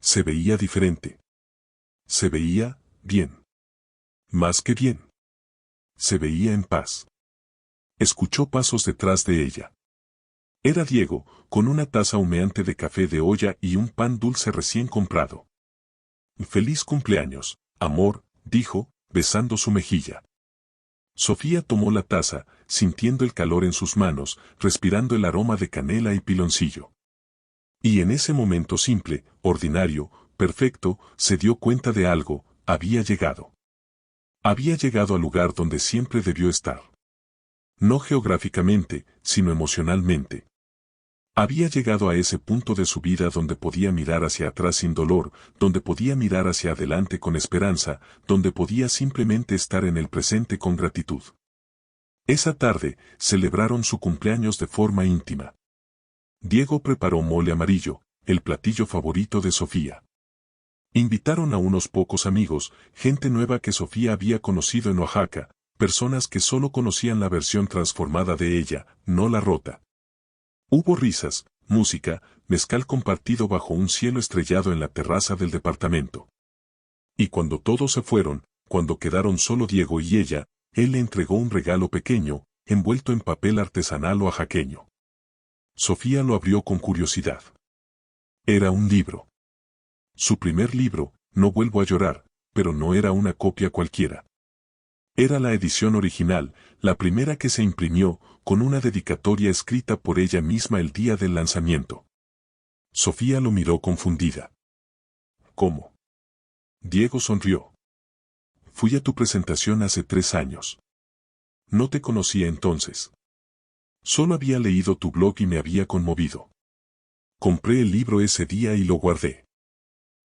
Se veía diferente. Se veía bien. Más que bien. Se veía en paz. Escuchó pasos detrás de ella. Era Diego, con una taza humeante de café de olla y un pan dulce recién comprado. «Feliz cumpleaños, amor», dijo, besando su mejilla. Sofía tomó la taza, sintiendo el calor en sus manos, respirando el aroma de canela y piloncillo. Y en ese momento simple, ordinario, perfecto, se dio cuenta de algo, había llegado. Había llegado al lugar donde siempre debió estar. No geográficamente, sino emocionalmente. Había llegado a ese punto de su vida donde podía mirar hacia atrás sin dolor, donde podía mirar hacia adelante con esperanza, donde podía simplemente estar en el presente con gratitud. Esa tarde, celebraron su cumpleaños de forma íntima. Diego preparó mole amarillo, el platillo favorito de Sofía. Invitaron a unos pocos amigos, gente nueva que Sofía había conocido en Oaxaca, Personas que solo conocían la versión transformada de ella, no la rota. Hubo risas, música, mezcal compartido bajo un cielo estrellado en la terraza del departamento. Y cuando todos se fueron, cuando quedaron solo Diego y ella, él le entregó un regalo pequeño, envuelto en papel artesanal oaxaqueño. Sofía lo abrió con curiosidad. Era un libro. Su primer libro, No vuelvo a llorar, pero no era una copia cualquiera. Era la edición original, la primera que se imprimió, con una dedicatoria escrita por ella misma el día del lanzamiento. Sofía lo miró confundida. ¿Cómo? Diego sonrió. Fui a tu presentación hace 3 años. No te conocía entonces. Solo había leído tu blog y me había conmovido. Compré el libro ese día y lo guardé.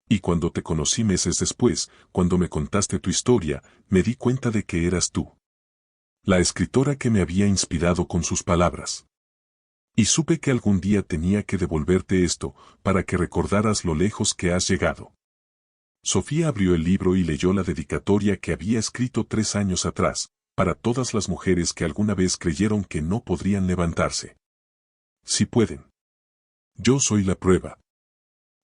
Y cuando te conocí meses después, cuando me contaste tu historia, me di cuenta de que eras tú. La escritora que me había inspirado con sus palabras. Y supe que algún día tenía que devolverte esto, para que recordaras lo lejos que has llegado. Sofía abrió el libro y leyó la dedicatoria que había escrito 3 años atrás, para todas las mujeres que alguna vez creyeron que no podrían levantarse. Sí pueden. Yo soy la prueba.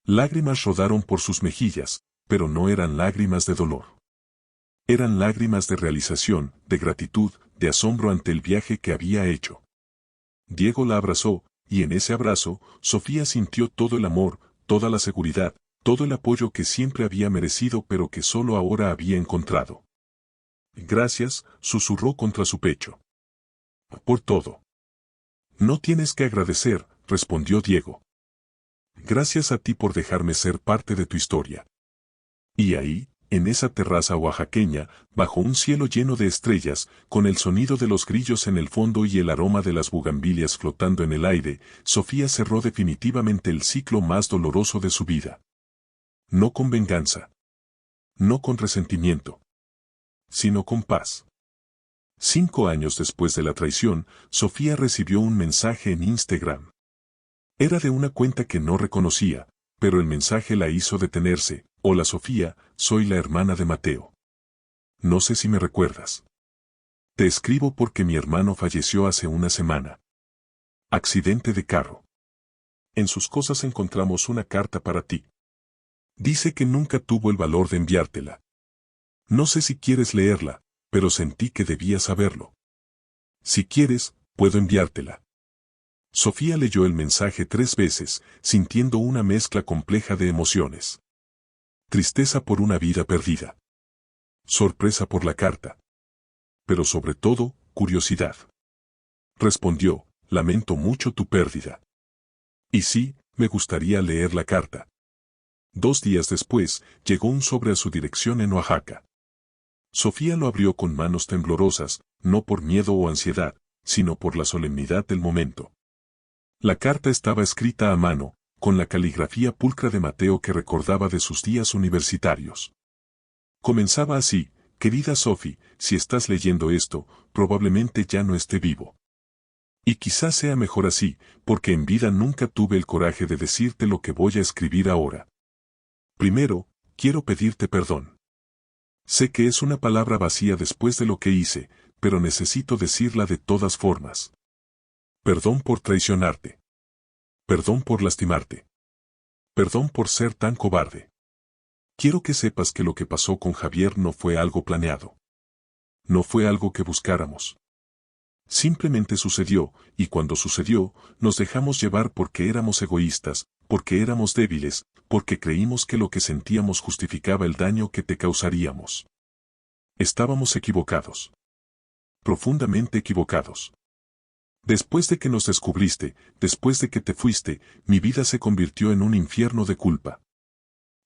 Lágrimas rodaron por sus mejillas, pero no eran lágrimas de dolor. Eran lágrimas de realización, de gratitud, de asombro ante el viaje que había hecho. Diego la abrazó, y en ese abrazo, Sofía sintió todo el amor, toda la seguridad, todo el apoyo que siempre había merecido pero que solo ahora había encontrado. Gracias, susurró contra su pecho. Por todo. No tienes que agradecer, respondió Diego. Gracias a ti por dejarme ser parte de tu historia. Y ahí, en esa terraza oaxaqueña, bajo un cielo lleno de estrellas, con el sonido de los grillos en el fondo y el aroma de las bugambilias flotando en el aire, Sofía cerró definitivamente el ciclo más doloroso de su vida. No con venganza. No con resentimiento. Sino con paz. 5 años después de la traición, Sofía recibió un mensaje en Instagram. Era de una cuenta que no reconocía, pero el mensaje la hizo detenerse. Hola Sofía, soy la hermana de Mateo. No sé si me recuerdas. Te escribo porque mi hermano falleció hace una semana. Accidente de carro. En sus cosas encontramos una carta para ti. Dice que nunca tuvo el valor de enviártela. No sé si quieres leerla, pero sentí que debía saberlo. Si quieres, puedo enviártela. Sofía leyó el mensaje 3 veces, sintiendo una mezcla compleja de emociones. Tristeza por una vida perdida. Sorpresa por la carta. Pero sobre todo, curiosidad. Respondió, lamento mucho tu pérdida. Y sí, me gustaría leer la carta. 2 días después, llegó un sobre a su dirección en Oaxaca. Sofía lo abrió con manos temblorosas, no por miedo o ansiedad, sino por la solemnidad del momento. La carta estaba escrita a mano, con la caligrafía pulcra de Mateo que recordaba de sus días universitarios. Comenzaba así, querida Sophie, si estás leyendo esto, probablemente ya no esté vivo. Y quizás sea mejor así, porque en vida nunca tuve el coraje de decirte lo que voy a escribir ahora. Primero, quiero pedirte perdón. Sé que es una palabra vacía después de lo que hice, pero necesito decirla de todas formas. Perdón por traicionarte. Perdón por lastimarte. Perdón por ser tan cobarde. Quiero que sepas que lo que pasó con Javier no fue algo planeado. No fue algo que buscáramos. Simplemente sucedió, y cuando sucedió, nos dejamos llevar porque éramos egoístas, porque éramos débiles, porque creímos que lo que sentíamos justificaba el daño que te causaríamos. Estábamos equivocados. Profundamente equivocados. Después de que nos descubriste, después de que te fuiste, mi vida se convirtió en un infierno de culpa.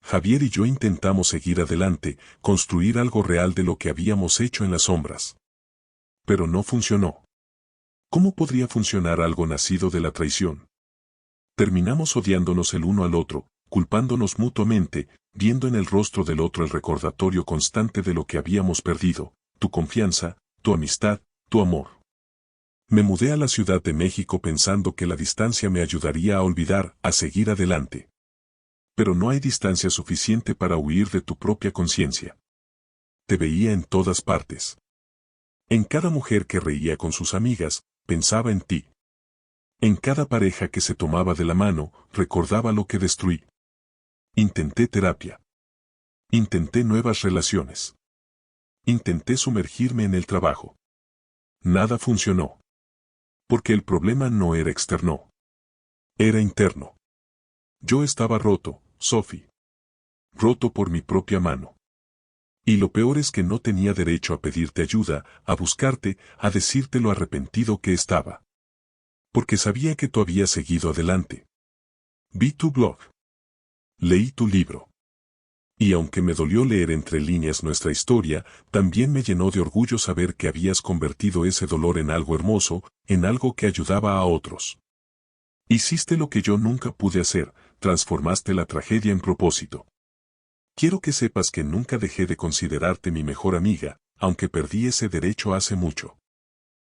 Javier y yo intentamos seguir adelante, construir algo real de lo que habíamos hecho en las sombras. Pero no funcionó. ¿Cómo podría funcionar algo nacido de la traición? Terminamos odiándonos el uno al otro, culpándonos mutuamente, viendo en el rostro del otro el recordatorio constante de lo que habíamos perdido, tu confianza, tu amistad, tu amor. Me mudé a la Ciudad de México pensando que la distancia me ayudaría a olvidar, a seguir adelante. Pero no hay distancia suficiente para huir de tu propia conciencia. Te veía en todas partes. En cada mujer que reía con sus amigas, pensaba en ti. En cada pareja que se tomaba de la mano, recordaba lo que destruí. Intenté terapia. Intenté nuevas relaciones. Intenté sumergirme en el trabajo. Nada funcionó. Porque el problema no era externo. Era interno. Yo estaba roto, Sophie. Roto por mi propia mano. Y lo peor es que no tenía derecho a pedirte ayuda, a buscarte, a decirte lo arrepentido que estaba. Porque sabía que tú habías seguido adelante. Vi tu blog. Leí tu libro. Y aunque me dolió leer entre líneas nuestra historia, también me llenó de orgullo saber que habías convertido ese dolor en algo hermoso, en algo que ayudaba a otros. Hiciste lo que yo nunca pude hacer, transformaste la tragedia en propósito. Quiero que sepas que nunca dejé de considerarte mi mejor amiga, aunque perdí ese derecho hace mucho.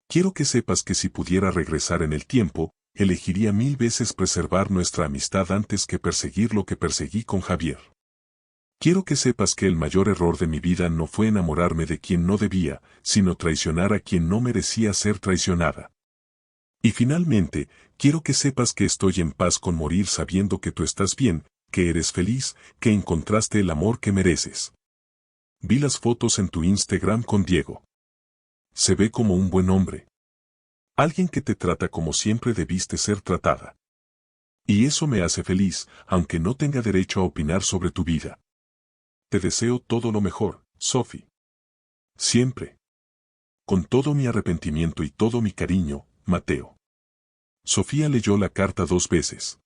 Quiero que sepas que si pudiera regresar en el tiempo, elegiría 1000 veces preservar nuestra amistad antes que perseguir lo que perseguí con Javier. Quiero que sepas que el mayor error de mi vida no fue enamorarme de quien no debía, sino traicionar a quien no merecía ser traicionada. Y finalmente, quiero que sepas que estoy en paz con morir sabiendo que tú estás bien, que eres feliz, que encontraste el amor que mereces. Vi las fotos en tu Instagram con Diego. Se ve como un buen hombre. Alguien que te trata como siempre debiste ser tratada. Y eso me hace feliz, aunque no tenga derecho a opinar sobre tu vida. Te deseo todo lo mejor, Sophie. Siempre. Con todo mi arrepentimiento y todo mi cariño, Mateo. Sofía leyó la carta 2 veces.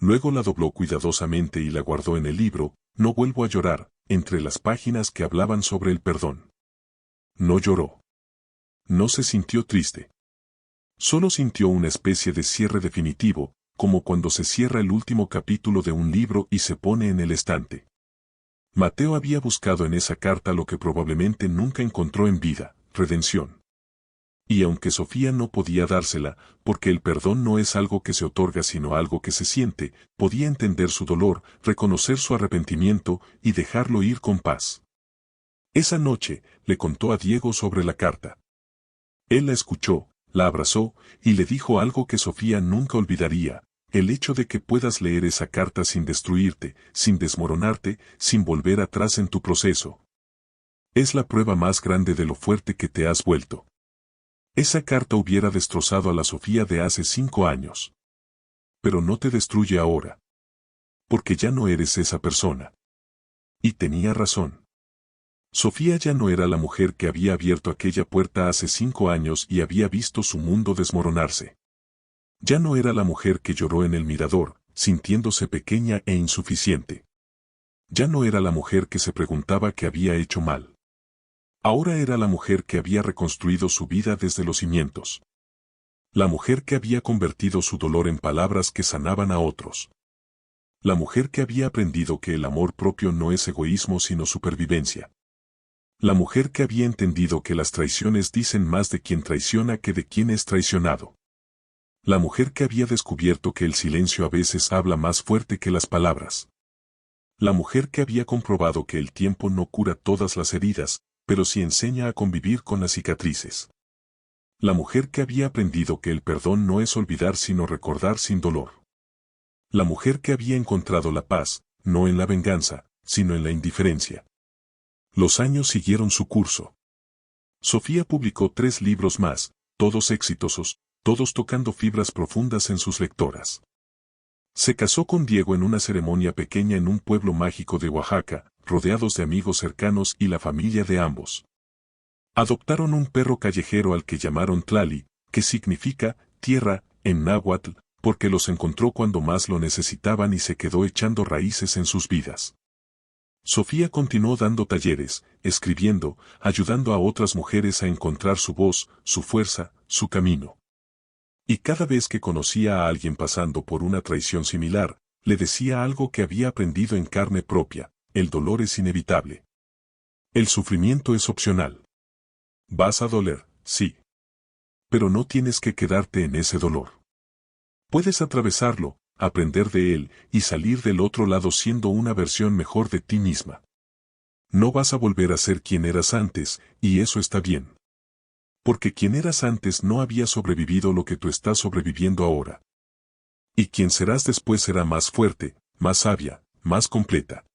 Luego la dobló cuidadosamente y la guardó en el libro, No vuelvo a llorar, entre las páginas que hablaban sobre el perdón. No lloró. No se sintió triste. Solo sintió una especie de cierre definitivo, como cuando se cierra el último capítulo de un libro y se pone en el estante. Mateo había buscado en esa carta lo que probablemente nunca encontró en vida, redención. Y aunque Sofía no podía dársela, porque el perdón no es algo que se otorga sino algo que se siente, podía entender su dolor, reconocer su arrepentimiento y dejarlo ir con paz. Esa noche, le contó a Diego sobre la carta. Él la escuchó, la abrazó, y le dijo algo que Sofía nunca olvidaría, el hecho de que puedas leer esa carta sin destruirte, sin desmoronarte, sin volver atrás en tu proceso. Es la prueba más grande de lo fuerte que te has vuelto. Esa carta hubiera destrozado a la Sofía de hace 5 años. Pero no te destruye ahora. Porque ya no eres esa persona. Y tenía razón. Sofía ya no era la mujer que había abierto aquella puerta hace 5 años y había visto su mundo desmoronarse. Ya no era la mujer que lloró en el mirador, sintiéndose pequeña e insuficiente. Ya no era la mujer que se preguntaba qué había hecho mal. Ahora era la mujer que había reconstruido su vida desde los cimientos. La mujer que había convertido su dolor en palabras que sanaban a otros. La mujer que había aprendido que el amor propio no es egoísmo sino supervivencia. La mujer que había entendido que las traiciones dicen más de quien traiciona que de quien es traicionado. La mujer que había descubierto que el silencio a veces habla más fuerte que las palabras. La mujer que había comprobado que el tiempo no cura todas las heridas, pero sí enseña a convivir con las cicatrices. La mujer que había aprendido que el perdón no es olvidar sino recordar sin dolor. La mujer que había encontrado la paz, no en la venganza, sino en la indiferencia. Los años siguieron su curso. Sofía publicó 3 libros más, todos exitosos, todos tocando fibras profundas en sus lectoras. Se casó con Diego en una ceremonia pequeña en un pueblo mágico de Oaxaca, rodeados de amigos cercanos y la familia de ambos. Adoptaron un perro callejero al que llamaron Tlali, que significa tierra en náhuatl, porque los encontró cuando más lo necesitaban y se quedó echando raíces en sus vidas. Sofía continuó dando talleres, escribiendo, ayudando a otras mujeres a encontrar su voz, su fuerza, su camino. Y cada vez que conocía a alguien pasando por una traición similar, le decía algo que había aprendido en carne propia: el dolor es inevitable. El sufrimiento es opcional. Vas a doler, sí. Pero no tienes que quedarte en ese dolor. Puedes atravesarlo, aprender de él y salir del otro lado siendo una versión mejor de ti misma. No vas a volver a ser quien eras antes, y eso está bien. Porque quien eras antes no había sobrevivido lo que tú estás sobreviviendo ahora. Y quien serás después será más fuerte, más sabia, más completa.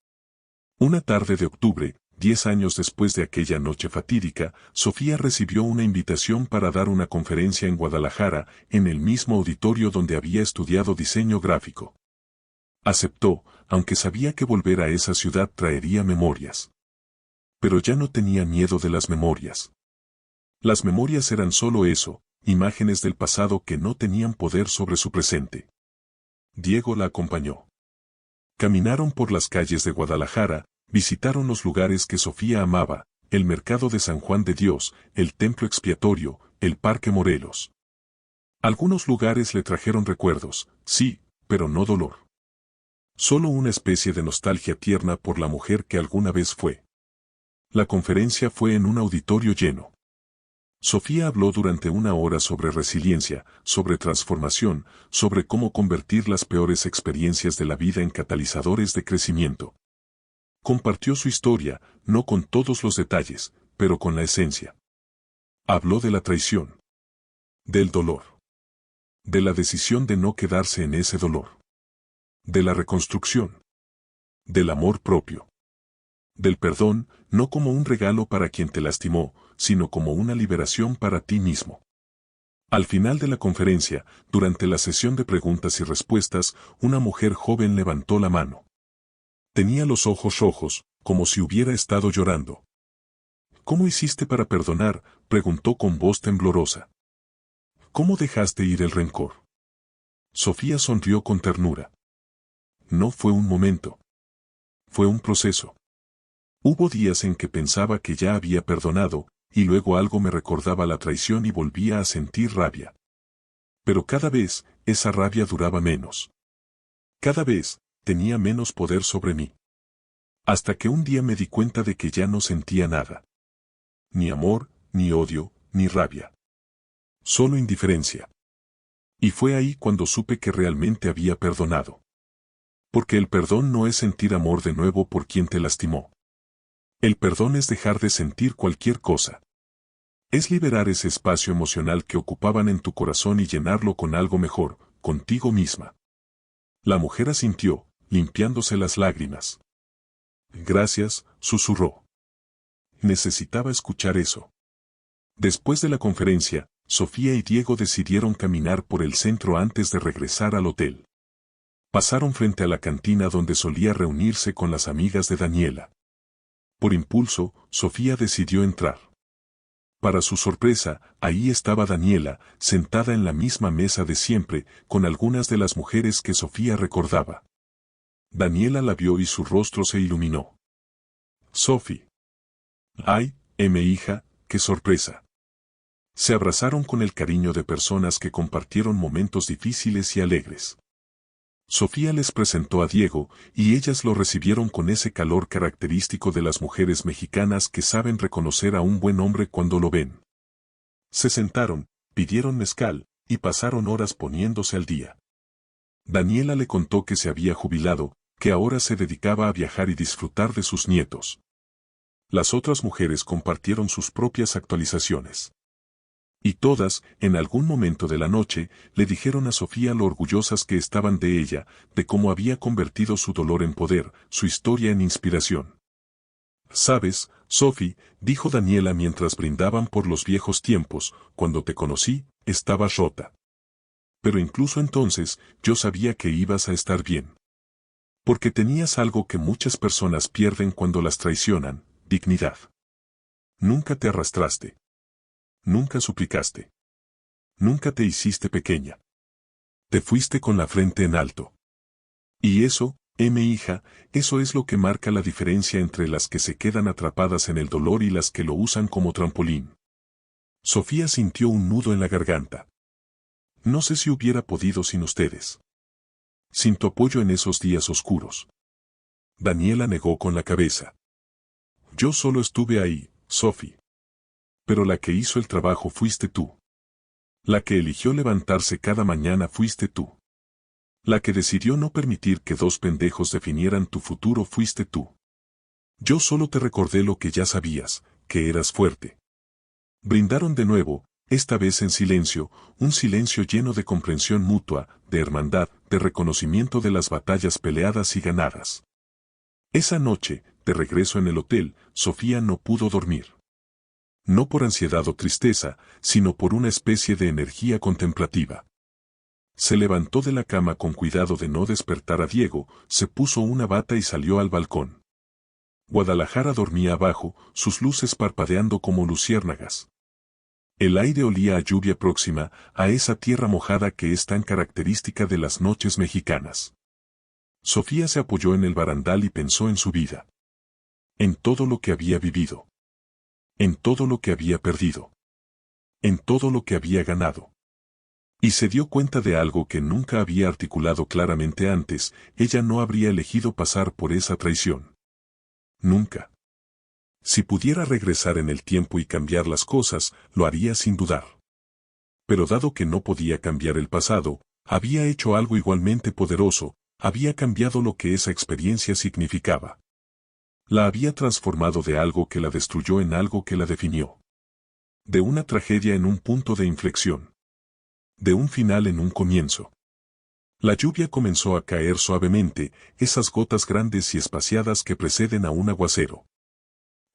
Una tarde de octubre, 10 años después de aquella noche fatídica, Sofía recibió una invitación para dar una conferencia en Guadalajara, en el mismo auditorio donde había estudiado diseño gráfico. Aceptó, aunque sabía que volver a esa ciudad traería memorias. Pero ya no tenía miedo de las memorias. Las memorias eran solo eso, imágenes del pasado que no tenían poder sobre su presente. Diego la acompañó. Caminaron por las calles de Guadalajara, visitaron los lugares que Sofía amaba, el mercado de San Juan de Dios, el templo expiatorio, el Parque Morelos. Algunos lugares le trajeron recuerdos, sí, pero no dolor. Solo una especie de nostalgia tierna por la mujer que alguna vez fue. La conferencia fue en un auditorio lleno. Sofía habló durante una hora sobre resiliencia, sobre transformación, sobre cómo convertir las peores experiencias de la vida en catalizadores de crecimiento. Compartió su historia, no con todos los detalles, pero con la esencia. Habló de la traición, del dolor, de la decisión de no quedarse en ese dolor, de la reconstrucción, del amor propio, del perdón, no como un regalo para quien te lastimó, sino como una liberación para ti mismo. Al final de la conferencia, durante la sesión de preguntas y respuestas, una mujer joven levantó la mano. Tenía los ojos rojos, como si hubiera estado llorando. ¿Cómo hiciste para perdonar?, preguntó con voz temblorosa. ¿Cómo dejaste ir el rencor? Sofía sonrió con ternura. No fue un momento. Fue un proceso. Hubo días en que pensaba que ya había perdonado, y luego algo me recordaba la traición y volvía a sentir rabia. Pero cada vez, esa rabia duraba menos. Cada vez, tenía menos poder sobre mí. Hasta que un día me di cuenta de que ya no sentía nada. Ni amor, ni odio, ni rabia. Solo indiferencia. Y fue ahí cuando supe que realmente había perdonado. Porque el perdón no es sentir amor de nuevo por quien te lastimó. El perdón es dejar de sentir cualquier cosa. Es liberar ese espacio emocional que ocupaban en tu corazón y llenarlo con algo mejor, contigo misma. La mujer asintió, limpiándose las lágrimas. Gracias, susurró. Necesitaba escuchar eso. Después de la conferencia, Sofía y Diego decidieron caminar por el centro antes de regresar al hotel. Pasaron frente a la cantina donde solía reunirse con las amigas de Daniela. Por impulso, Sofía decidió entrar. Para su sorpresa, ahí estaba Daniela, sentada en la misma mesa de siempre, con algunas de las mujeres que Sofía recordaba. Daniela la vio y su rostro se iluminó. Sofi. Ay, hija, qué sorpresa. Se abrazaron con el cariño de personas que compartieron momentos difíciles y alegres. Sofía les presentó a Diego, y ellas lo recibieron con ese calor característico de las mujeres mexicanas que saben reconocer a un buen hombre cuando lo ven. Se sentaron, pidieron mezcal, y pasaron horas poniéndose al día. Daniela le contó que se había jubilado, que ahora se dedicaba a viajar y disfrutar de sus nietos. Las otras mujeres compartieron sus propias actualizaciones. Y todas, en algún momento de la noche, le dijeron a Sofía lo orgullosas que estaban de ella, de cómo había convertido su dolor en poder, su historia en inspiración. «Sabes, Sofi», dijo Daniela mientras brindaban por los viejos tiempos, «cuando te conocí, estabas rota. Pero incluso entonces, yo sabía que ibas a estar bien. Porque tenías algo que muchas personas pierden cuando las traicionan, dignidad. Nunca te arrastraste. Nunca suplicaste. Nunca te hiciste pequeña. Te fuiste con la frente en alto. Y eso, hija, eso es lo que marca la diferencia entre las que se quedan atrapadas en el dolor y las que lo usan como trampolín». Sofía sintió un nudo en la garganta. No sé si hubiera podido sin ustedes. Sin tu apoyo en esos días oscuros. Daniela negó con la cabeza. Yo solo estuve ahí, Sofi. Pero la que hizo el trabajo fuiste tú. La que eligió levantarse cada mañana fuiste tú. La que decidió no permitir que dos pendejos definieran tu futuro fuiste tú. Yo solo te recordé lo que ya sabías, que eras fuerte. Brindaron de nuevo, esta vez en silencio, un silencio lleno de comprensión mutua, de hermandad, de reconocimiento de las batallas peleadas y ganadas. Esa noche, de regreso en el hotel, Sofía no pudo dormir. No por ansiedad o tristeza, sino por una especie de energía contemplativa. Se levantó de la cama con cuidado de no despertar a Diego, se puso una bata y salió al balcón. Guadalajara dormía abajo, sus luces parpadeando como luciérnagas. El aire olía a lluvia próxima, a esa tierra mojada que es tan característica de las noches mexicanas. Sofía se apoyó en el barandal y pensó en su vida. En todo lo que había vivido. En todo lo que había perdido. En todo lo que había ganado. Y se dio cuenta de algo que nunca había articulado claramente antes: ella no habría elegido pasar por esa traición. Nunca. Si pudiera regresar en el tiempo y cambiar las cosas, lo haría sin dudar. Pero dado que no podía cambiar el pasado, había hecho algo igualmente poderoso, había cambiado lo que esa experiencia significaba. La había transformado de algo que la destruyó en algo que la definió. De una tragedia en un punto de inflexión. De un final en un comienzo. La lluvia comenzó a caer suavemente, esas gotas grandes y espaciadas que preceden a un aguacero.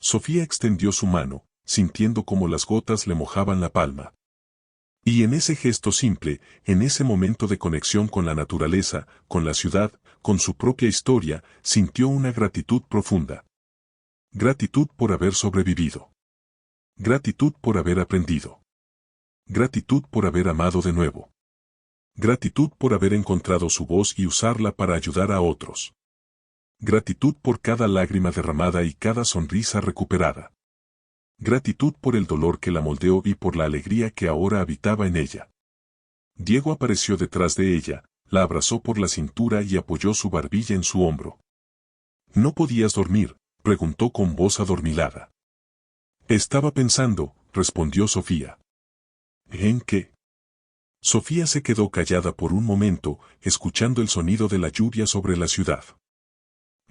Sofía extendió su mano, sintiendo cómo las gotas le mojaban la palma. Y en ese gesto simple, en ese momento de conexión con la naturaleza, con la ciudad, con su propia historia, sintió una gratitud profunda. Gratitud por haber sobrevivido. Gratitud por haber aprendido. Gratitud por haber amado de nuevo. Gratitud por haber encontrado su voz y usarla para ayudar a otros. Gratitud por cada lágrima derramada y cada sonrisa recuperada. Gratitud por el dolor que la moldeó y por la alegría que ahora habitaba en ella. Diego apareció detrás de ella, la abrazó por la cintura y apoyó su barbilla en su hombro. ¿No podías dormir?, preguntó con voz adormilada. Estaba pensando, respondió Sofía. ¿En qué? Sofía se quedó callada por un momento, escuchando el sonido de la lluvia sobre la ciudad.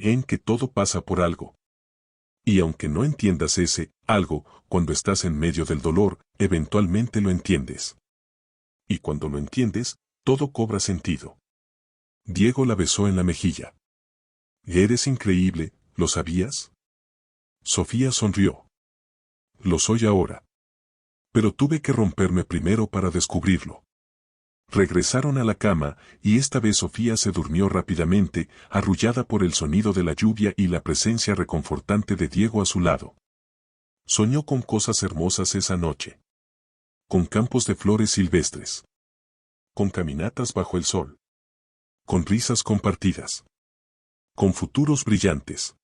En que todo pasa por algo. Y aunque no entiendas ese algo, cuando estás en medio del dolor, eventualmente lo entiendes. Y cuando lo entiendes, todo cobra sentido. Diego la besó en la mejilla. Eres increíble, ¿lo sabías? Sofía sonrió. Lo soy ahora. Pero tuve que romperme primero para descubrirlo. Regresaron a la cama, y esta vez Sofía se durmió rápidamente, arrullada por el sonido de la lluvia y la presencia reconfortante de Diego a su lado. Soñó con cosas hermosas esa noche. Con campos de flores silvestres. Con caminatas bajo el sol. Con risas compartidas. Con futuros brillantes.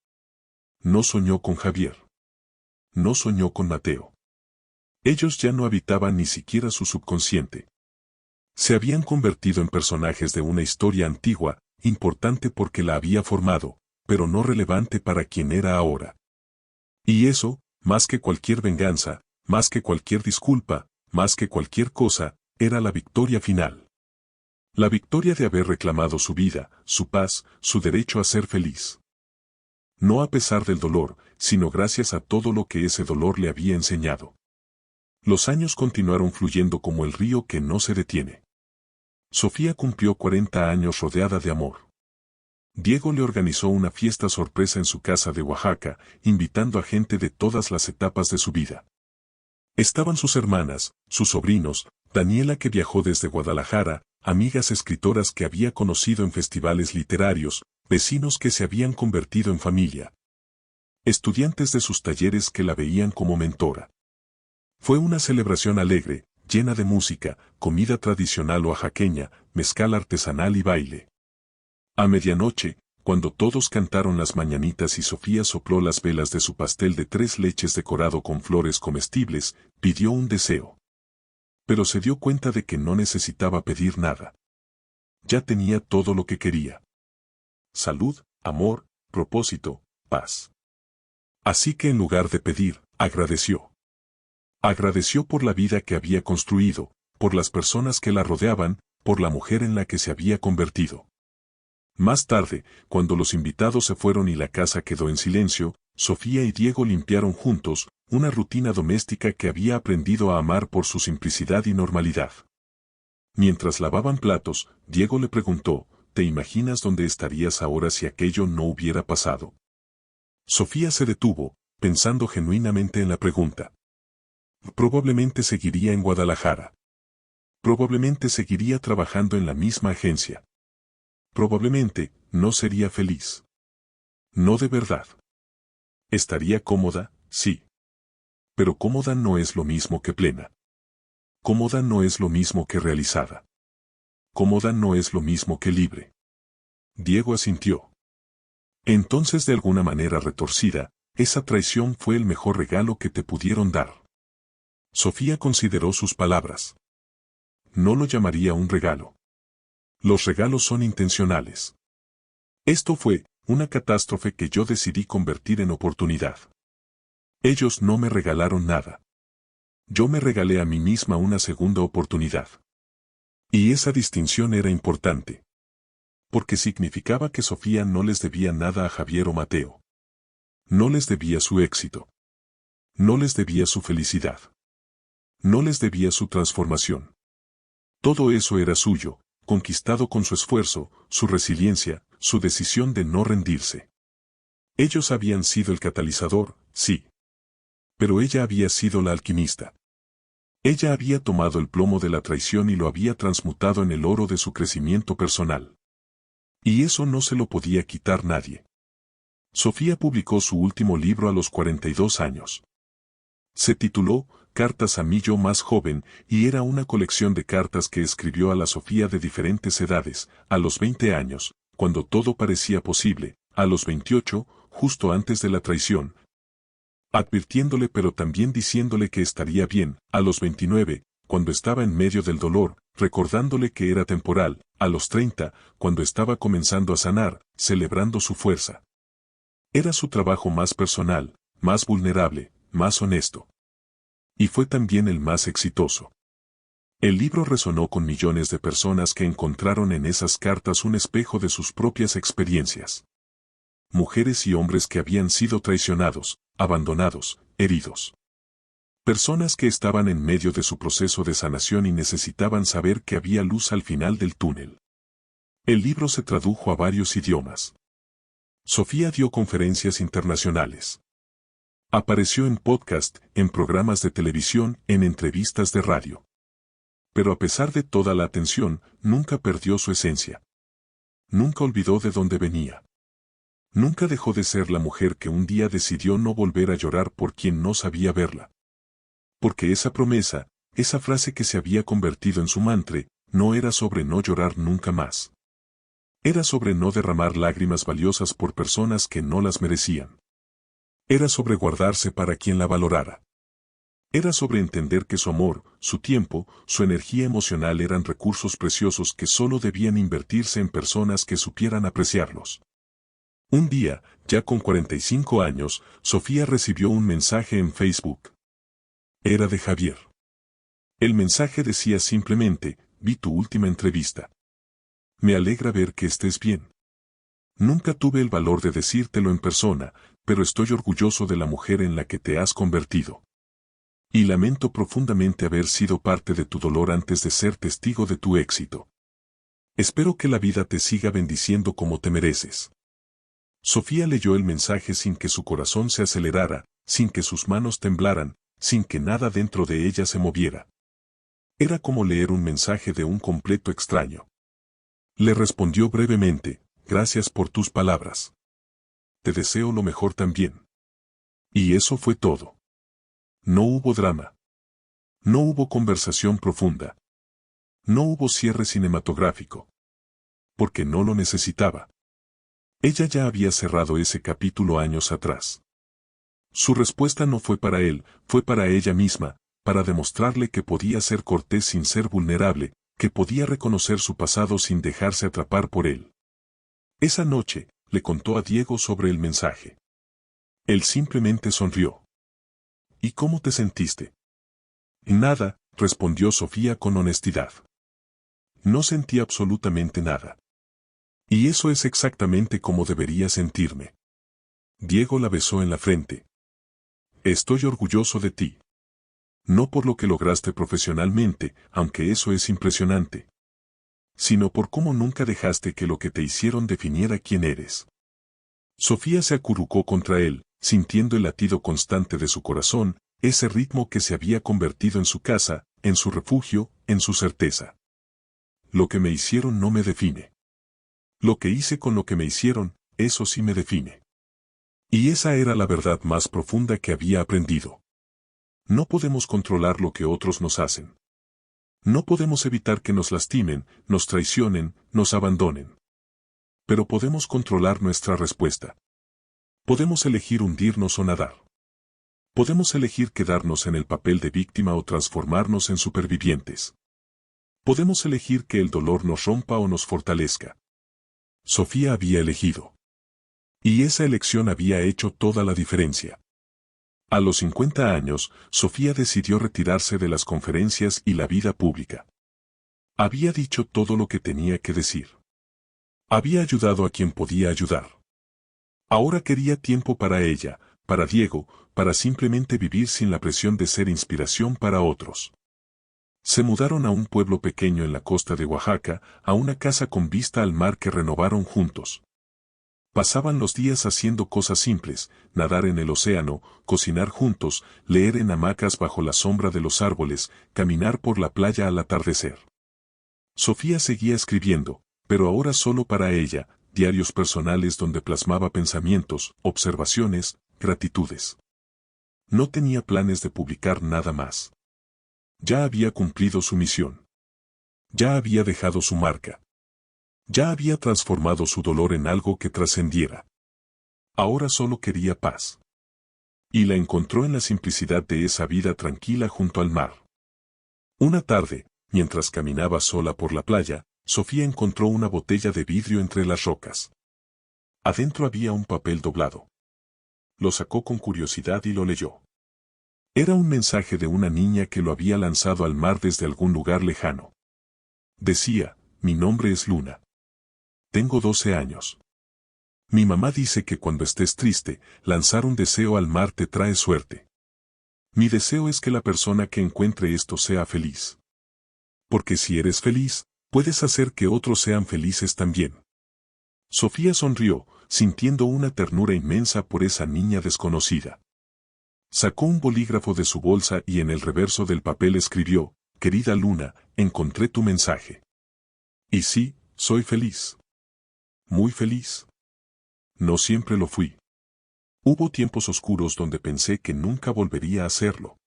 No soñó con Javier. No soñó con Mateo. Ellos ya no habitaban ni siquiera su subconsciente. Se habían convertido en personajes de una historia antigua, importante porque la había formado, pero no relevante para quien era ahora. Y eso, más que cualquier venganza, más que cualquier disculpa, más que cualquier cosa, era la victoria final. La victoria de haber reclamado su vida, su paz, su derecho a ser feliz. No a pesar del dolor, sino gracias a todo lo que ese dolor le había enseñado. Los años continuaron fluyendo como el río que no se detiene. Sofía cumplió 40 años rodeada de amor. Diego le organizó una fiesta sorpresa en su casa de Oaxaca, invitando a gente de todas las etapas de su vida. Estaban sus hermanas, sus sobrinos, Daniela que viajó desde Guadalajara, amigas escritoras que había conocido en festivales literarios, vecinos que se habían convertido en familia. Estudiantes de sus talleres que la veían como mentora. Fue una celebración alegre, llena de música, comida tradicional oaxaqueña, mezcal artesanal y baile. A medianoche, cuando todos cantaron las mañanitas y Sofía sopló las velas de su pastel de 3 leches decorado con flores comestibles, pidió un deseo. Pero se dio cuenta de que no necesitaba pedir nada. Ya tenía todo lo que quería. Salud, amor, propósito, paz. Así que en lugar de pedir, agradeció. Agradeció por la vida que había construido, por las personas que la rodeaban, por la mujer en la que se había convertido. Más tarde, cuando los invitados se fueron y la casa quedó en silencio, Sofía y Diego limpiaron juntos, una rutina doméstica que había aprendido a amar por su simplicidad y normalidad. Mientras lavaban platos, Diego le preguntó, ¿te imaginas dónde estarías ahora si aquello no hubiera pasado? Sofía se detuvo, pensando genuinamente en la pregunta. Probablemente seguiría en Guadalajara. Probablemente seguiría trabajando en la misma agencia. Probablemente no sería feliz. No de verdad. Estaría cómoda, sí. Pero cómoda no es lo mismo que plena. Cómoda no es lo mismo que realizada. Cómoda no es lo mismo que libre. Diego asintió. Entonces, de alguna manera retorcida, esa traición fue el mejor regalo que te pudieron dar. Sofía consideró sus palabras. No lo llamaría un regalo. Los regalos son intencionales. Esto fue una catástrofe que yo decidí convertir en oportunidad. Ellos no me regalaron nada. Yo me regalé a mí misma una segunda oportunidad. Y esa distinción era importante. Porque significaba que Sofía no les debía nada a Javier o Mateo. No les debía su éxito. No les debía su felicidad. No les debía su transformación. Todo eso era suyo, conquistado con su esfuerzo, su resiliencia, su decisión de no rendirse. Ellos habían sido el catalizador, sí. Pero ella había sido la alquimista. Ella había tomado el plomo de la traición y lo había transmutado en el oro de su crecimiento personal. Y eso no se lo podía quitar nadie. Sofía publicó su último libro a los 42 años. Se tituló Cartas a mi yo más joven, y era una colección de cartas que escribió a la Sofía de diferentes edades, a los 20 años, cuando todo parecía posible, a los 28, justo antes de la traición, advirtiéndole pero también diciéndole que estaría bien, a los 29, cuando estaba en medio del dolor, recordándole que era temporal, a los 30, cuando estaba comenzando a sanar, celebrando su fuerza. Era su trabajo más personal, más vulnerable, más honesto. Y fue también el más exitoso. El libro resonó con millones de personas que encontraron en esas cartas un espejo de sus propias experiencias. Mujeres y hombres que habían sido traicionados, abandonados, heridos. Personas que estaban en medio de su proceso de sanación y necesitaban saber que había luz al final del túnel. El libro se tradujo a varios idiomas. Sofía dio conferencias internacionales. Apareció en podcast, en programas de televisión, en entrevistas de radio. Pero a pesar de toda la atención, nunca perdió su esencia. Nunca olvidó de dónde venía. Nunca dejó de ser la mujer que un día decidió no volver a llorar por quien no sabía verla. Porque esa promesa, esa frase que se había convertido en su mantra, no era sobre no llorar nunca más. Era sobre no derramar lágrimas valiosas por personas que no las merecían. Era sobre guardarse para quien la valorara. Era sobre entender que su amor, su tiempo, su energía emocional eran recursos preciosos que solo debían invertirse en personas que supieran apreciarlos. Un día, ya con 45 años, Sofía recibió un mensaje en Facebook. Era de Javier. El mensaje decía simplemente, vi tu última entrevista. Me alegra ver que estés bien. Nunca tuve el valor de decírtelo en persona, pero estoy orgulloso de la mujer en la que te has convertido. Y lamento profundamente haber sido parte de tu dolor antes de ser testigo de tu éxito. Espero que la vida te siga bendiciendo como te mereces. Sofía leyó el mensaje sin que su corazón se acelerara, sin que sus manos temblaran, sin que nada dentro de ella se moviera. Era como leer un mensaje de un completo extraño. Le respondió brevemente, gracias por tus palabras. Te deseo lo mejor también. Y eso fue todo. No hubo drama. No hubo conversación profunda. No hubo cierre cinematográfico. Porque no lo necesitaba. Ella ya había cerrado ese capítulo años atrás. Su respuesta no fue para él, fue para ella misma, para demostrarle que podía ser cortés sin ser vulnerable, que podía reconocer su pasado sin dejarse atrapar por él. Esa noche, le contó a Diego sobre el mensaje. Él simplemente sonrió. ¿Y cómo te sentiste? Nada, respondió Sofía con honestidad. No sentí absolutamente nada. Y eso es exactamente como debería sentirme. Diego la besó en la frente. Estoy orgulloso de ti. No por lo que lograste profesionalmente, aunque eso es impresionante, sino por cómo nunca dejaste que lo que te hicieron definiera quién eres. Sofía se acurrucó contra él, sintiendo el latido constante de su corazón, ese ritmo que se había convertido en su casa, en su refugio, en su certeza. Lo que me hicieron no me define. Lo que hice con lo que me hicieron, eso sí me define. Y esa era la verdad más profunda que había aprendido. No podemos controlar lo que otros nos hacen. No podemos evitar que nos lastimen, nos traicionen, nos abandonen. Pero podemos controlar nuestra respuesta. Podemos elegir hundirnos o nadar. Podemos elegir quedarnos en el papel de víctima o transformarnos en supervivientes. Podemos elegir que el dolor nos rompa o nos fortalezca. Sofía había elegido. Y esa elección había hecho toda la diferencia. A los 50 años, Sofía decidió retirarse de las conferencias y la vida pública. Había dicho todo lo que tenía que decir. Había ayudado a quien podía ayudar. Ahora quería tiempo para ella, para Diego, para simplemente vivir sin la presión de ser inspiración para otros. Se mudaron a un pueblo pequeño en la costa de Oaxaca, a una casa con vista al mar que renovaron juntos. Pasaban los días haciendo cosas simples, nadar en el océano, cocinar juntos, leer en hamacas bajo la sombra de los árboles, caminar por la playa al atardecer. Sofía seguía escribiendo, pero ahora solo para ella, diarios personales donde plasmaba pensamientos, observaciones, gratitudes. No tenía planes de publicar nada más. Ya había cumplido su misión. Ya había dejado su marca. Ya había transformado su dolor en algo que trascendiera. Ahora solo quería paz. Y la encontró en la simplicidad de esa vida tranquila junto al mar. Una tarde, mientras caminaba sola por la playa, Sofía encontró una botella de vidrio entre las rocas. Adentro había un papel doblado. Lo sacó con curiosidad y lo leyó. Era un mensaje de una niña que lo había lanzado al mar desde algún lugar lejano. Decía, mi nombre es Luna. Tengo 12 años. Mi mamá dice que cuando estés triste, lanzar un deseo al mar te trae suerte. Mi deseo es que la persona que encuentre esto sea feliz. Porque si eres feliz, puedes hacer que otros sean felices también. Sofía sonrió, sintiendo una ternura inmensa por esa niña desconocida. Sacó un bolígrafo de su bolsa y en el reverso del papel escribió, querida Luna, encontré tu mensaje. Y sí, soy feliz. Muy feliz. No siempre lo fui. Hubo tiempos oscuros donde pensé que nunca volvería a hacerlo.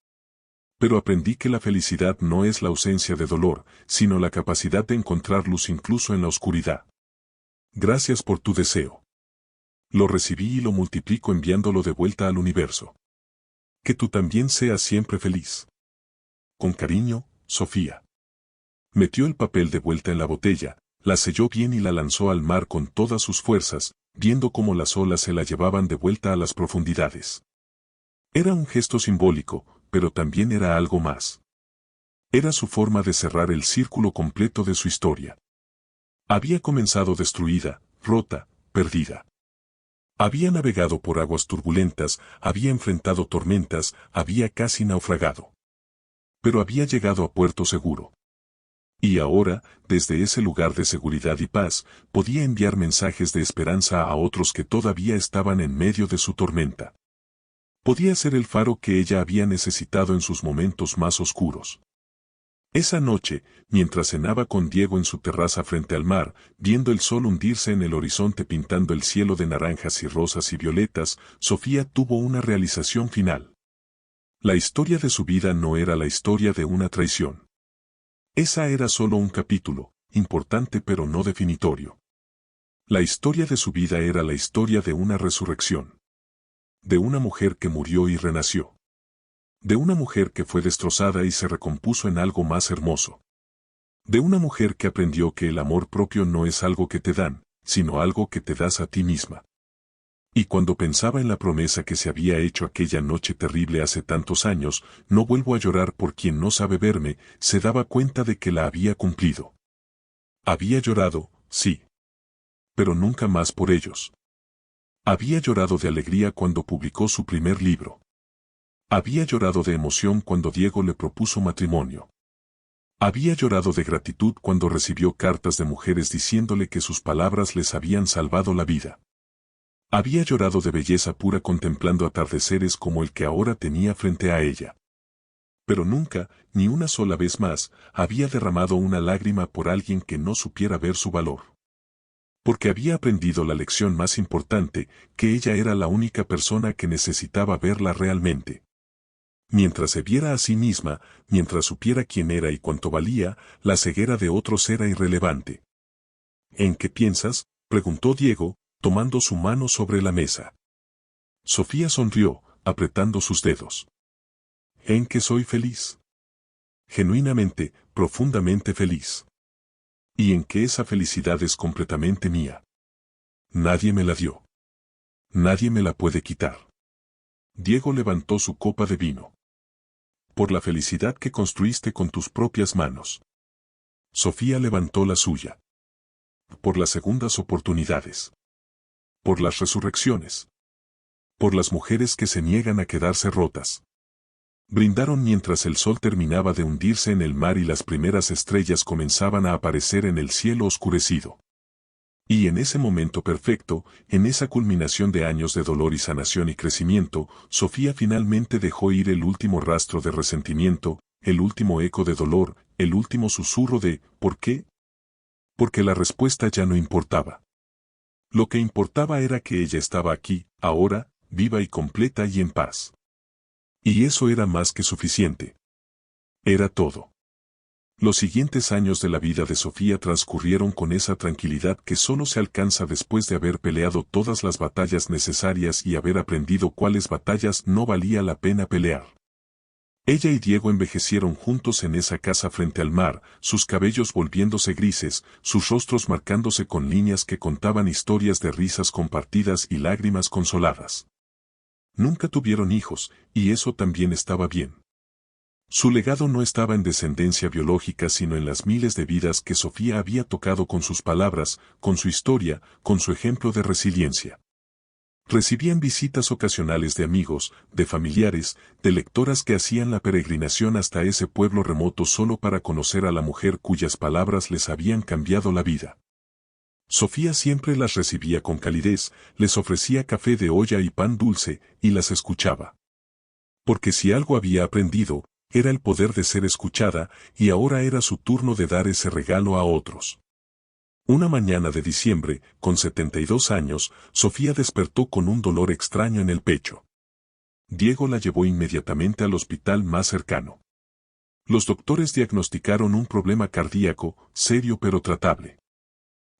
Pero aprendí que la felicidad no es la ausencia de dolor, sino la capacidad de encontrar luz incluso en la oscuridad. Gracias por tu deseo. Lo recibí y lo multiplico enviándolo de vuelta al universo. Que tú también seas siempre feliz. Con cariño, Sofía. Metió el papel de vuelta en la botella, la selló bien y la lanzó al mar con todas sus fuerzas, viendo cómo las olas se la llevaban de vuelta a las profundidades. Era un gesto simbólico, pero también era algo más. Era su forma de cerrar el círculo completo de su historia. Había comenzado destruida, rota, perdida. Había navegado por aguas turbulentas, había enfrentado tormentas, había casi naufragado. Pero había llegado a puerto seguro. Y ahora, desde ese lugar de seguridad y paz, podía enviar mensajes de esperanza a otros que todavía estaban en medio de su tormenta. Podía ser el faro que ella había necesitado en sus momentos más oscuros. Esa noche, mientras cenaba con Diego en su terraza frente al mar, viendo el sol hundirse en el horizonte pintando el cielo de naranjas y rosas y violetas, Sofía tuvo una realización final. La historia de su vida no era la historia de una traición. Esa era solo un capítulo, importante pero no definitorio. La historia de su vida era la historia de una resurrección. De una mujer que murió y renació. De una mujer que fue destrozada y se recompuso en algo más hermoso. De una mujer que aprendió que el amor propio no es algo que te dan, sino algo que te das a ti misma. Y cuando pensaba en la promesa que se había hecho aquella noche terrible hace tantos años, no vuelvo a llorar por quien no sabe verme, se daba cuenta de que la había cumplido. Había llorado, sí. Pero nunca más por ellos. Había llorado de alegría cuando publicó su primer libro. Había llorado de emoción cuando Diego le propuso matrimonio. Había llorado de gratitud cuando recibió cartas de mujeres diciéndole que sus palabras les habían salvado la vida. Había llorado de belleza pura contemplando atardeceres como el que ahora tenía frente a ella. Pero nunca, ni una sola vez más, había derramado una lágrima por alguien que no supiera ver su valor. Porque había aprendido la lección más importante, que ella era la única persona que necesitaba verla realmente. Mientras se viera a sí misma, mientras supiera quién era y cuánto valía, la ceguera de otros era irrelevante. ¿En qué piensas?, preguntó Diego, tomando su mano sobre la mesa. Sofía sonrió, apretando sus dedos. ¿En qué soy feliz? Genuinamente, profundamente feliz. Y en que esa felicidad es completamente mía. Nadie me la dio. Nadie me la puede quitar. Diego levantó su copa de vino. Por la felicidad que construiste con tus propias manos. Sofía levantó la suya. Por las segundas oportunidades. Por las resurrecciones. Por las mujeres que se niegan a quedarse rotas. Brindaron mientras el sol terminaba de hundirse en el mar y las primeras estrellas comenzaban a aparecer en el cielo oscurecido. Y en ese momento perfecto, en esa culminación de años de dolor y sanación y crecimiento, Sofía finalmente dejó ir el último rastro de resentimiento, el último eco de dolor, el último susurro de ¿por qué? Porque la respuesta ya no importaba. Lo que importaba era que ella estaba aquí, ahora, viva y completa y en paz. Y eso era más que suficiente. Era todo. Los siguientes años de la vida de Sofía transcurrieron con esa tranquilidad que solo se alcanza después de haber peleado todas las batallas necesarias y haber aprendido cuáles batallas no valía la pena pelear. Ella y Diego envejecieron juntos en esa casa frente al mar, sus cabellos volviéndose grises, sus rostros marcándose con líneas que contaban historias de risas compartidas y lágrimas consoladas. Nunca tuvieron hijos, y eso también estaba bien. Su legado no estaba en descendencia biológica sino en las miles de vidas que Sofía había tocado con sus palabras, con su historia, con su ejemplo de resiliencia. Recibían visitas ocasionales de amigos, de familiares, de lectoras que hacían la peregrinación hasta ese pueblo remoto solo para conocer a la mujer cuyas palabras les habían cambiado la vida. Sofía siempre las recibía con calidez, les ofrecía café de olla y pan dulce, y las escuchaba. Porque si algo había aprendido, era el poder de ser escuchada, y ahora era su turno de dar ese regalo a otros. Una mañana de diciembre, con 72 años, Sofía despertó con un dolor extraño en el pecho. Diego la llevó inmediatamente al hospital más cercano. Los doctores diagnosticaron un problema cardíaco, serio pero tratable.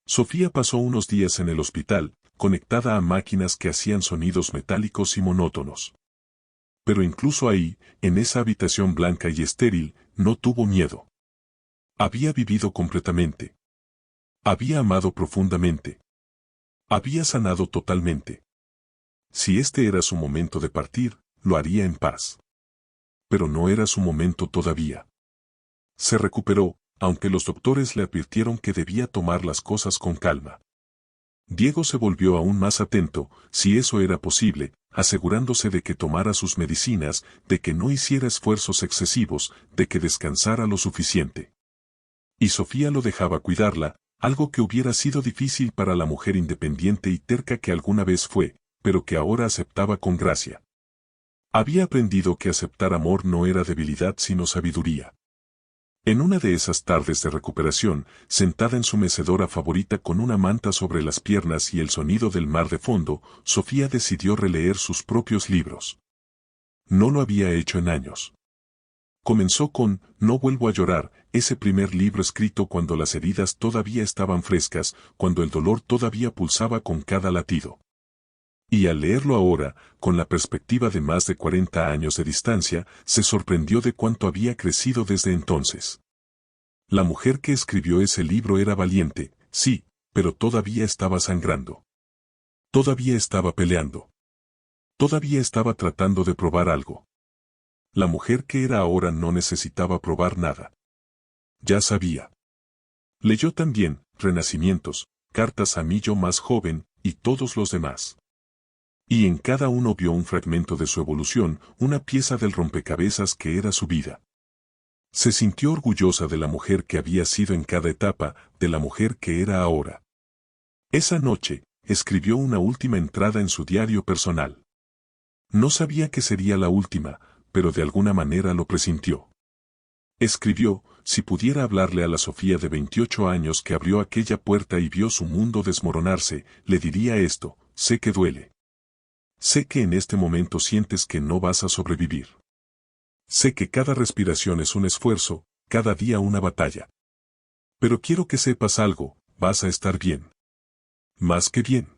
Sofía pasó unos días en el hospital, conectada a máquinas que hacían sonidos metálicos y monótonos. Pero incluso ahí, en esa habitación blanca y estéril, no tuvo miedo. Había vivido completamente. Había amado profundamente. Había sanado totalmente. Si este era su momento de partir, lo haría en paz. Pero no era su momento todavía. Se recuperó, aunque los doctores le advirtieron que debía tomar las cosas con calma. Diego se volvió aún más atento, si eso era posible, asegurándose de que tomara sus medicinas, de que no hiciera esfuerzos excesivos, de que descansara lo suficiente. Y Sofía lo dejaba cuidarla, algo que hubiera sido difícil para la mujer independiente y terca que alguna vez fue, pero que ahora aceptaba con gracia. Había aprendido que aceptar amor no era debilidad sino sabiduría. En una de esas tardes de recuperación, sentada en su mecedora favorita con una manta sobre las piernas y el sonido del mar de fondo, Sofía decidió releer sus propios libros. No lo había hecho en años. Comenzó con No vuelvo a llorar, ese primer libro escrito cuando las heridas todavía estaban frescas, cuando el dolor todavía pulsaba con cada latido. Y al leerlo ahora, con la perspectiva de más de 40 años de distancia, se sorprendió de cuánto había crecido desde entonces. La mujer que escribió ese libro era valiente, sí, pero todavía estaba sangrando. Todavía estaba peleando. Todavía estaba tratando de probar algo. La mujer que era ahora no necesitaba probar nada. Ya sabía. Leyó también Renacimientos, Cartas a mí yo más joven, y todos los demás. Y en cada uno vio un fragmento de su evolución, una pieza del rompecabezas que era su vida. Se sintió orgullosa de la mujer que había sido en cada etapa, de la mujer que era ahora. Esa noche, escribió una última entrada en su diario personal. No sabía que sería la última, pero de alguna manera lo presintió. Escribió: si pudiera hablarle a la Sofía de 28 años que abrió aquella puerta y vio su mundo desmoronarse, le diría esto: sé que duele. Sé que en este momento sientes que no vas a sobrevivir. Sé que cada respiración es un esfuerzo, cada día una batalla. Pero quiero que sepas algo: vas a estar bien. Más que bien.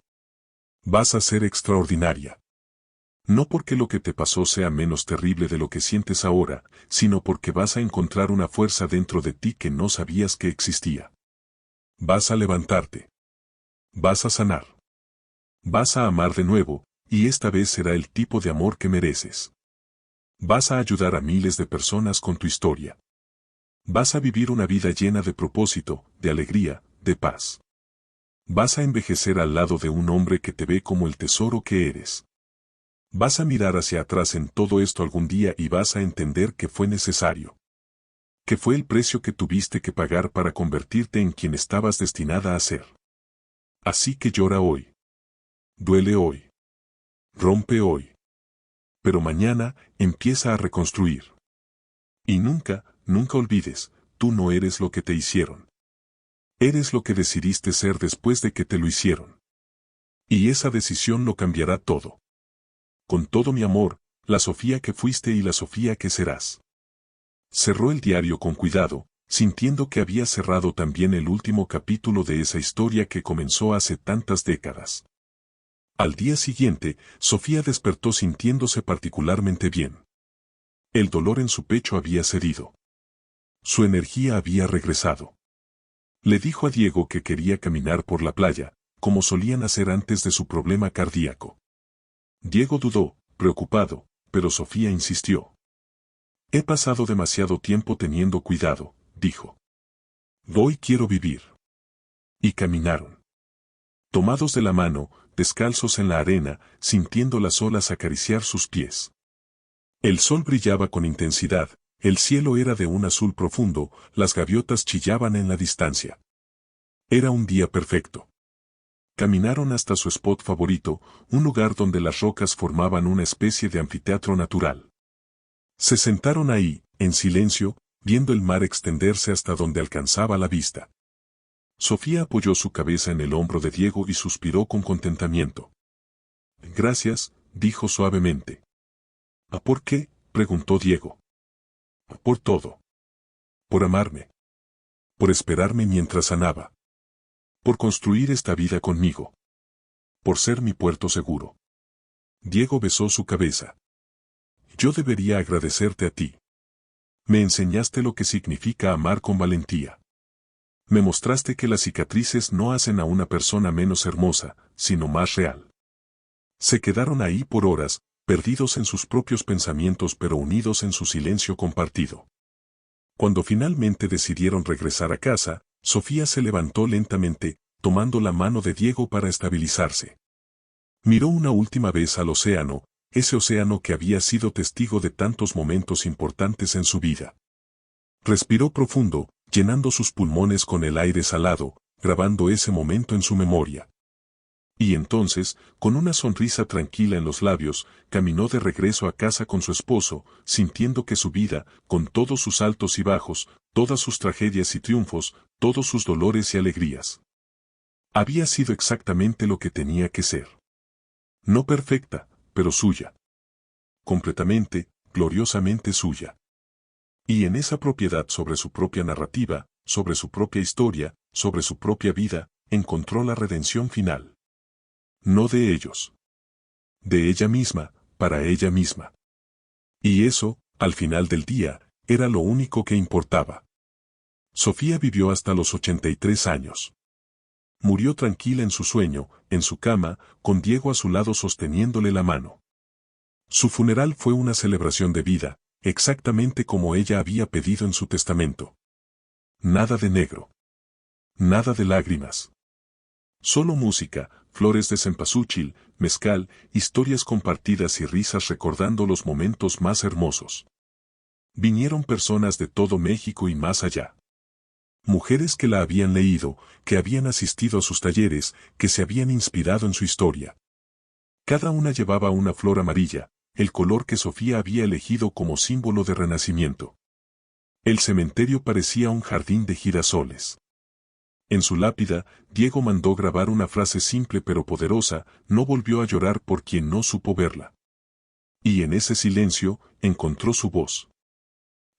Vas a ser extraordinaria. No porque lo que te pasó sea menos terrible de lo que sientes ahora, sino porque vas a encontrar una fuerza dentro de ti que no sabías que existía. Vas a levantarte. Vas a sanar. Vas a amar de nuevo, y esta vez será el tipo de amor que mereces. Vas a ayudar a miles de personas con tu historia. Vas a vivir una vida llena de propósito, de alegría, de paz. Vas a envejecer al lado de un hombre que te ve como el tesoro que eres. Vas a mirar hacia atrás en todo esto algún día y vas a entender que fue necesario. Que fue el precio que tuviste que pagar para convertirte en quien estabas destinada a ser. Así que llora hoy. Duele hoy. Rompe hoy. Pero mañana, empieza a reconstruir. Y nunca, nunca olvides: tú no eres lo que te hicieron. Eres lo que decidiste ser después de que te lo hicieron. Y esa decisión lo cambiará todo. Con todo mi amor, la Sofía que fuiste y la Sofía que serás. Cerró el diario con cuidado, sintiendo que había cerrado también el último capítulo de esa historia que comenzó hace tantas décadas. Al día siguiente, Sofía despertó sintiéndose particularmente bien. El dolor en su pecho había cedido. Su energía había regresado. Le dijo a Diego que quería caminar por la playa, como solían hacer antes de su problema cardíaco. Diego dudó, preocupado, pero Sofía insistió. He pasado demasiado tiempo teniendo cuidado, dijo. Hoy quiero vivir. Y caminaron. Tomados de la mano, descalzos en la arena, sintiendo las olas acariciar sus pies. El sol brillaba con intensidad, el cielo era de un azul profundo, las gaviotas chillaban en la distancia. Era un día perfecto. Caminaron hasta su spot favorito, un lugar donde las rocas formaban una especie de anfiteatro natural. Se sentaron ahí, en silencio, viendo el mar extenderse hasta donde alcanzaba la vista. Sofía apoyó su cabeza en el hombro de Diego y suspiró con contentamiento. Gracias, dijo suavemente. ¿A por qué?, preguntó Diego. Por todo. Por amarme. Por esperarme mientras sanaba. Por construir esta vida conmigo. Por ser mi puerto seguro. Diego besó su cabeza. Yo debería agradecerte a ti. Me enseñaste lo que significa amar con valentía. Me mostraste que las cicatrices no hacen a una persona menos hermosa, sino más real. Se quedaron ahí por horas, perdidos en sus propios pensamientos pero unidos en su silencio compartido. Cuando finalmente decidieron regresar a casa, Sofía se levantó lentamente, tomando la mano de Diego para estabilizarse. Miró una última vez al océano, ese océano que había sido testigo de tantos momentos importantes en su vida. Respiró profundo, llenando sus pulmones con el aire salado, grabando ese momento en su memoria. Y entonces, con una sonrisa tranquila en los labios, caminó de regreso a casa con su esposo, sintiendo que su vida, con todos sus altos y bajos, todas sus tragedias y triunfos, todos sus dolores y alegrías, había sido exactamente lo que tenía que ser. No perfecta, pero suya. Completamente, gloriosamente suya. Y en esa propiedad sobre su propia narrativa, sobre su propia historia, sobre su propia vida, encontró la redención final. No de ellos. De ella misma, para ella misma. Y eso, al final del día, era lo único que importaba. Sofía vivió hasta los 83 años. Murió tranquila en su sueño, en su cama, con Diego a su lado sosteniéndole la mano. Su funeral fue una celebración de vida, exactamente como ella había pedido en su testamento. Nada de negro. Nada de lágrimas. Solo música, flores de cempasúchil, mezcal, historias compartidas y risas recordando los momentos más hermosos. Vinieron personas de todo México y más allá. Mujeres que la habían leído, que habían asistido a sus talleres, que se habían inspirado en su historia. Cada una llevaba una flor amarilla, el color que Sofía había elegido como símbolo de renacimiento. El cementerio parecía un jardín de girasoles. En su lápida, Diego mandó grabar una frase simple pero poderosa: no volvió a llorar por quien no supo verla. Y en ese silencio, encontró su voz.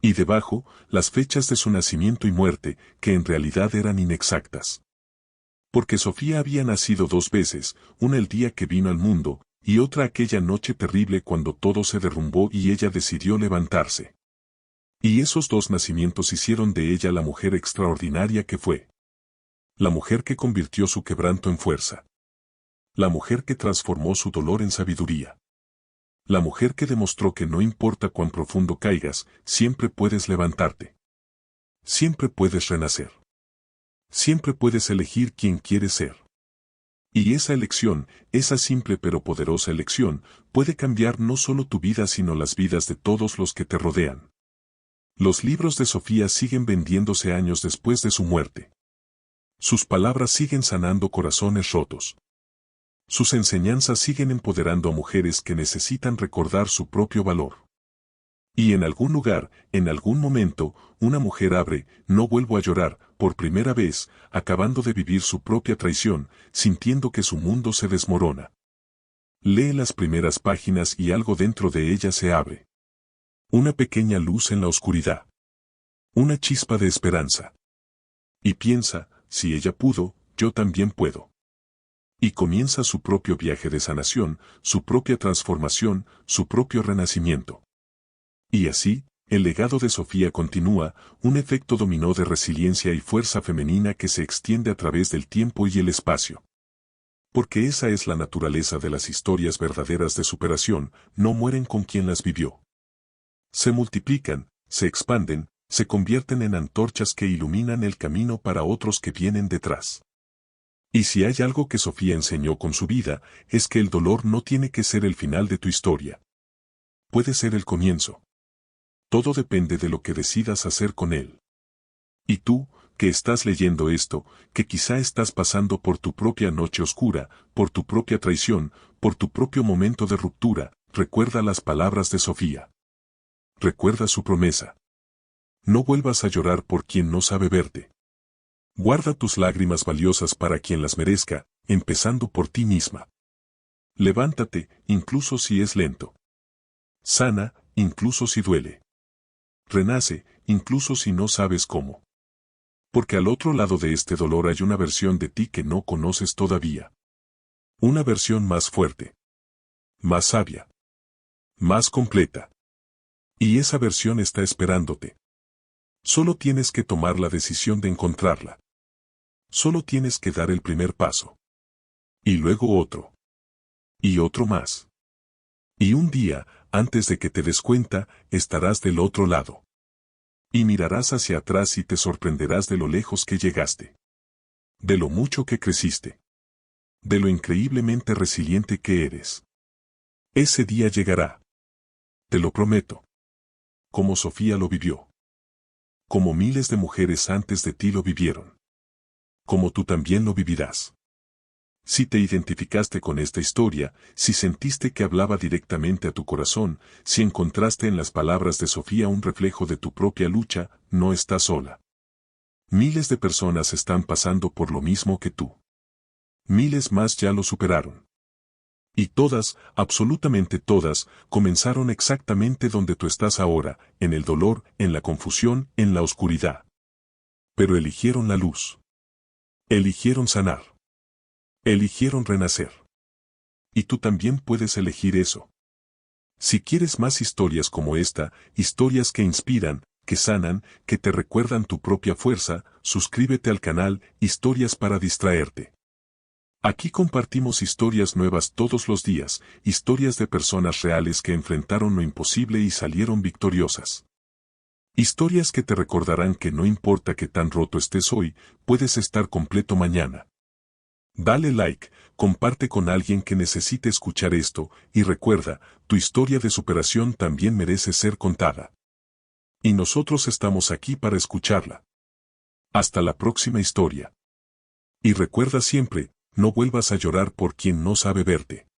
Y debajo, las fechas de su nacimiento y muerte, que en realidad eran inexactas. Porque Sofía había nacido 2 veces, una el día que vino al mundo, y otra aquella noche terrible cuando todo se derrumbó y ella decidió levantarse. Y esos 2 nacimientos hicieron de ella la mujer extraordinaria que fue. La mujer que convirtió su quebranto en fuerza. La mujer que transformó su dolor en sabiduría. La mujer que demostró que no importa cuán profundo caigas, siempre puedes levantarte. Siempre puedes renacer. Siempre puedes elegir quién quieres ser. Y esa elección, esa simple pero poderosa elección, puede cambiar no solo tu vida sino las vidas de todos los que te rodean. Los libros de Sofía siguen vendiéndose años después de su muerte. Sus palabras siguen sanando corazones rotos. Sus enseñanzas siguen empoderando a mujeres que necesitan recordar su propio valor. Y en algún lugar, en algún momento, una mujer abre, no vuelvo a llorar, por primera vez, acabando de vivir su propia traición, sintiendo que su mundo se desmorona. Lee las primeras páginas y algo dentro de ella se abre. Una pequeña luz en la oscuridad. Una chispa de esperanza. Y piensa, si ella pudo, yo también puedo. Y comienza su propio viaje de sanación, su propia transformación, su propio renacimiento. Y así, el legado de Sofía continúa, un efecto dominó de resiliencia y fuerza femenina que se extiende a través del tiempo y el espacio. Porque esa es la naturaleza de las historias verdaderas de superación, no mueren con quien las vivió. Se multiplican, se expanden, se convierten en antorchas que iluminan el camino para otros que vienen detrás. Y si hay algo que Sofía enseñó con su vida, es que el dolor no tiene que ser el final de tu historia. Puede ser el comienzo. Todo depende de lo que decidas hacer con él. Y tú, que estás leyendo esto, que quizá estás pasando por tu propia noche oscura, por tu propia traición, por tu propio momento de ruptura, recuerda las palabras de Sofía. Recuerda su promesa. No vuelvas a llorar por quien no sabe verte. Guarda tus lágrimas valiosas para quien las merezca, empezando por ti misma. Levántate, incluso si es lento. Sana, incluso si duele. Renace, incluso si no sabes cómo. Porque al otro lado de este dolor hay una versión de ti que no conoces todavía. Una versión más fuerte. Más sabia. Más completa. Y esa versión está esperándote. Solo tienes que tomar la decisión de encontrarla. Solo tienes que dar el primer paso. Y luego otro. Y otro más. Y un día, antes de que te des cuenta, estarás del otro lado. Y mirarás hacia atrás y te sorprenderás de lo lejos que llegaste. De lo mucho que creciste. De lo increíblemente resiliente que eres. Ese día llegará. Te lo prometo. Como Sofía lo vivió. Como miles de mujeres antes de ti lo vivieron. Como tú también lo vivirás. Si te identificaste con esta historia, si sentiste que hablaba directamente a tu corazón, si encontraste en las palabras de Sofía un reflejo de tu propia lucha, no estás sola. Miles de personas están pasando por lo mismo que tú. Miles más ya lo superaron. Y todas, absolutamente todas, comenzaron exactamente donde tú estás ahora, en el dolor, en la confusión, en la oscuridad. Pero eligieron la luz. Eligieron sanar. Eligieron renacer. Y tú también puedes elegir eso. Si quieres más historias como esta, historias que inspiran, que sanan, que te recuerdan tu propia fuerza, suscríbete al canal Historias para Distraerte. Aquí compartimos historias nuevas todos los días, historias de personas reales que enfrentaron lo imposible y salieron victoriosas. Historias que te recordarán que no importa qué tan roto estés hoy, puedes estar completo mañana. Dale like, comparte con alguien que necesite escuchar esto, y recuerda, tu historia de superación también merece ser contada. Y nosotros estamos aquí para escucharla. Hasta la próxima historia. Y recuerda siempre, no vuelvas a llorar por quien no sabe verte.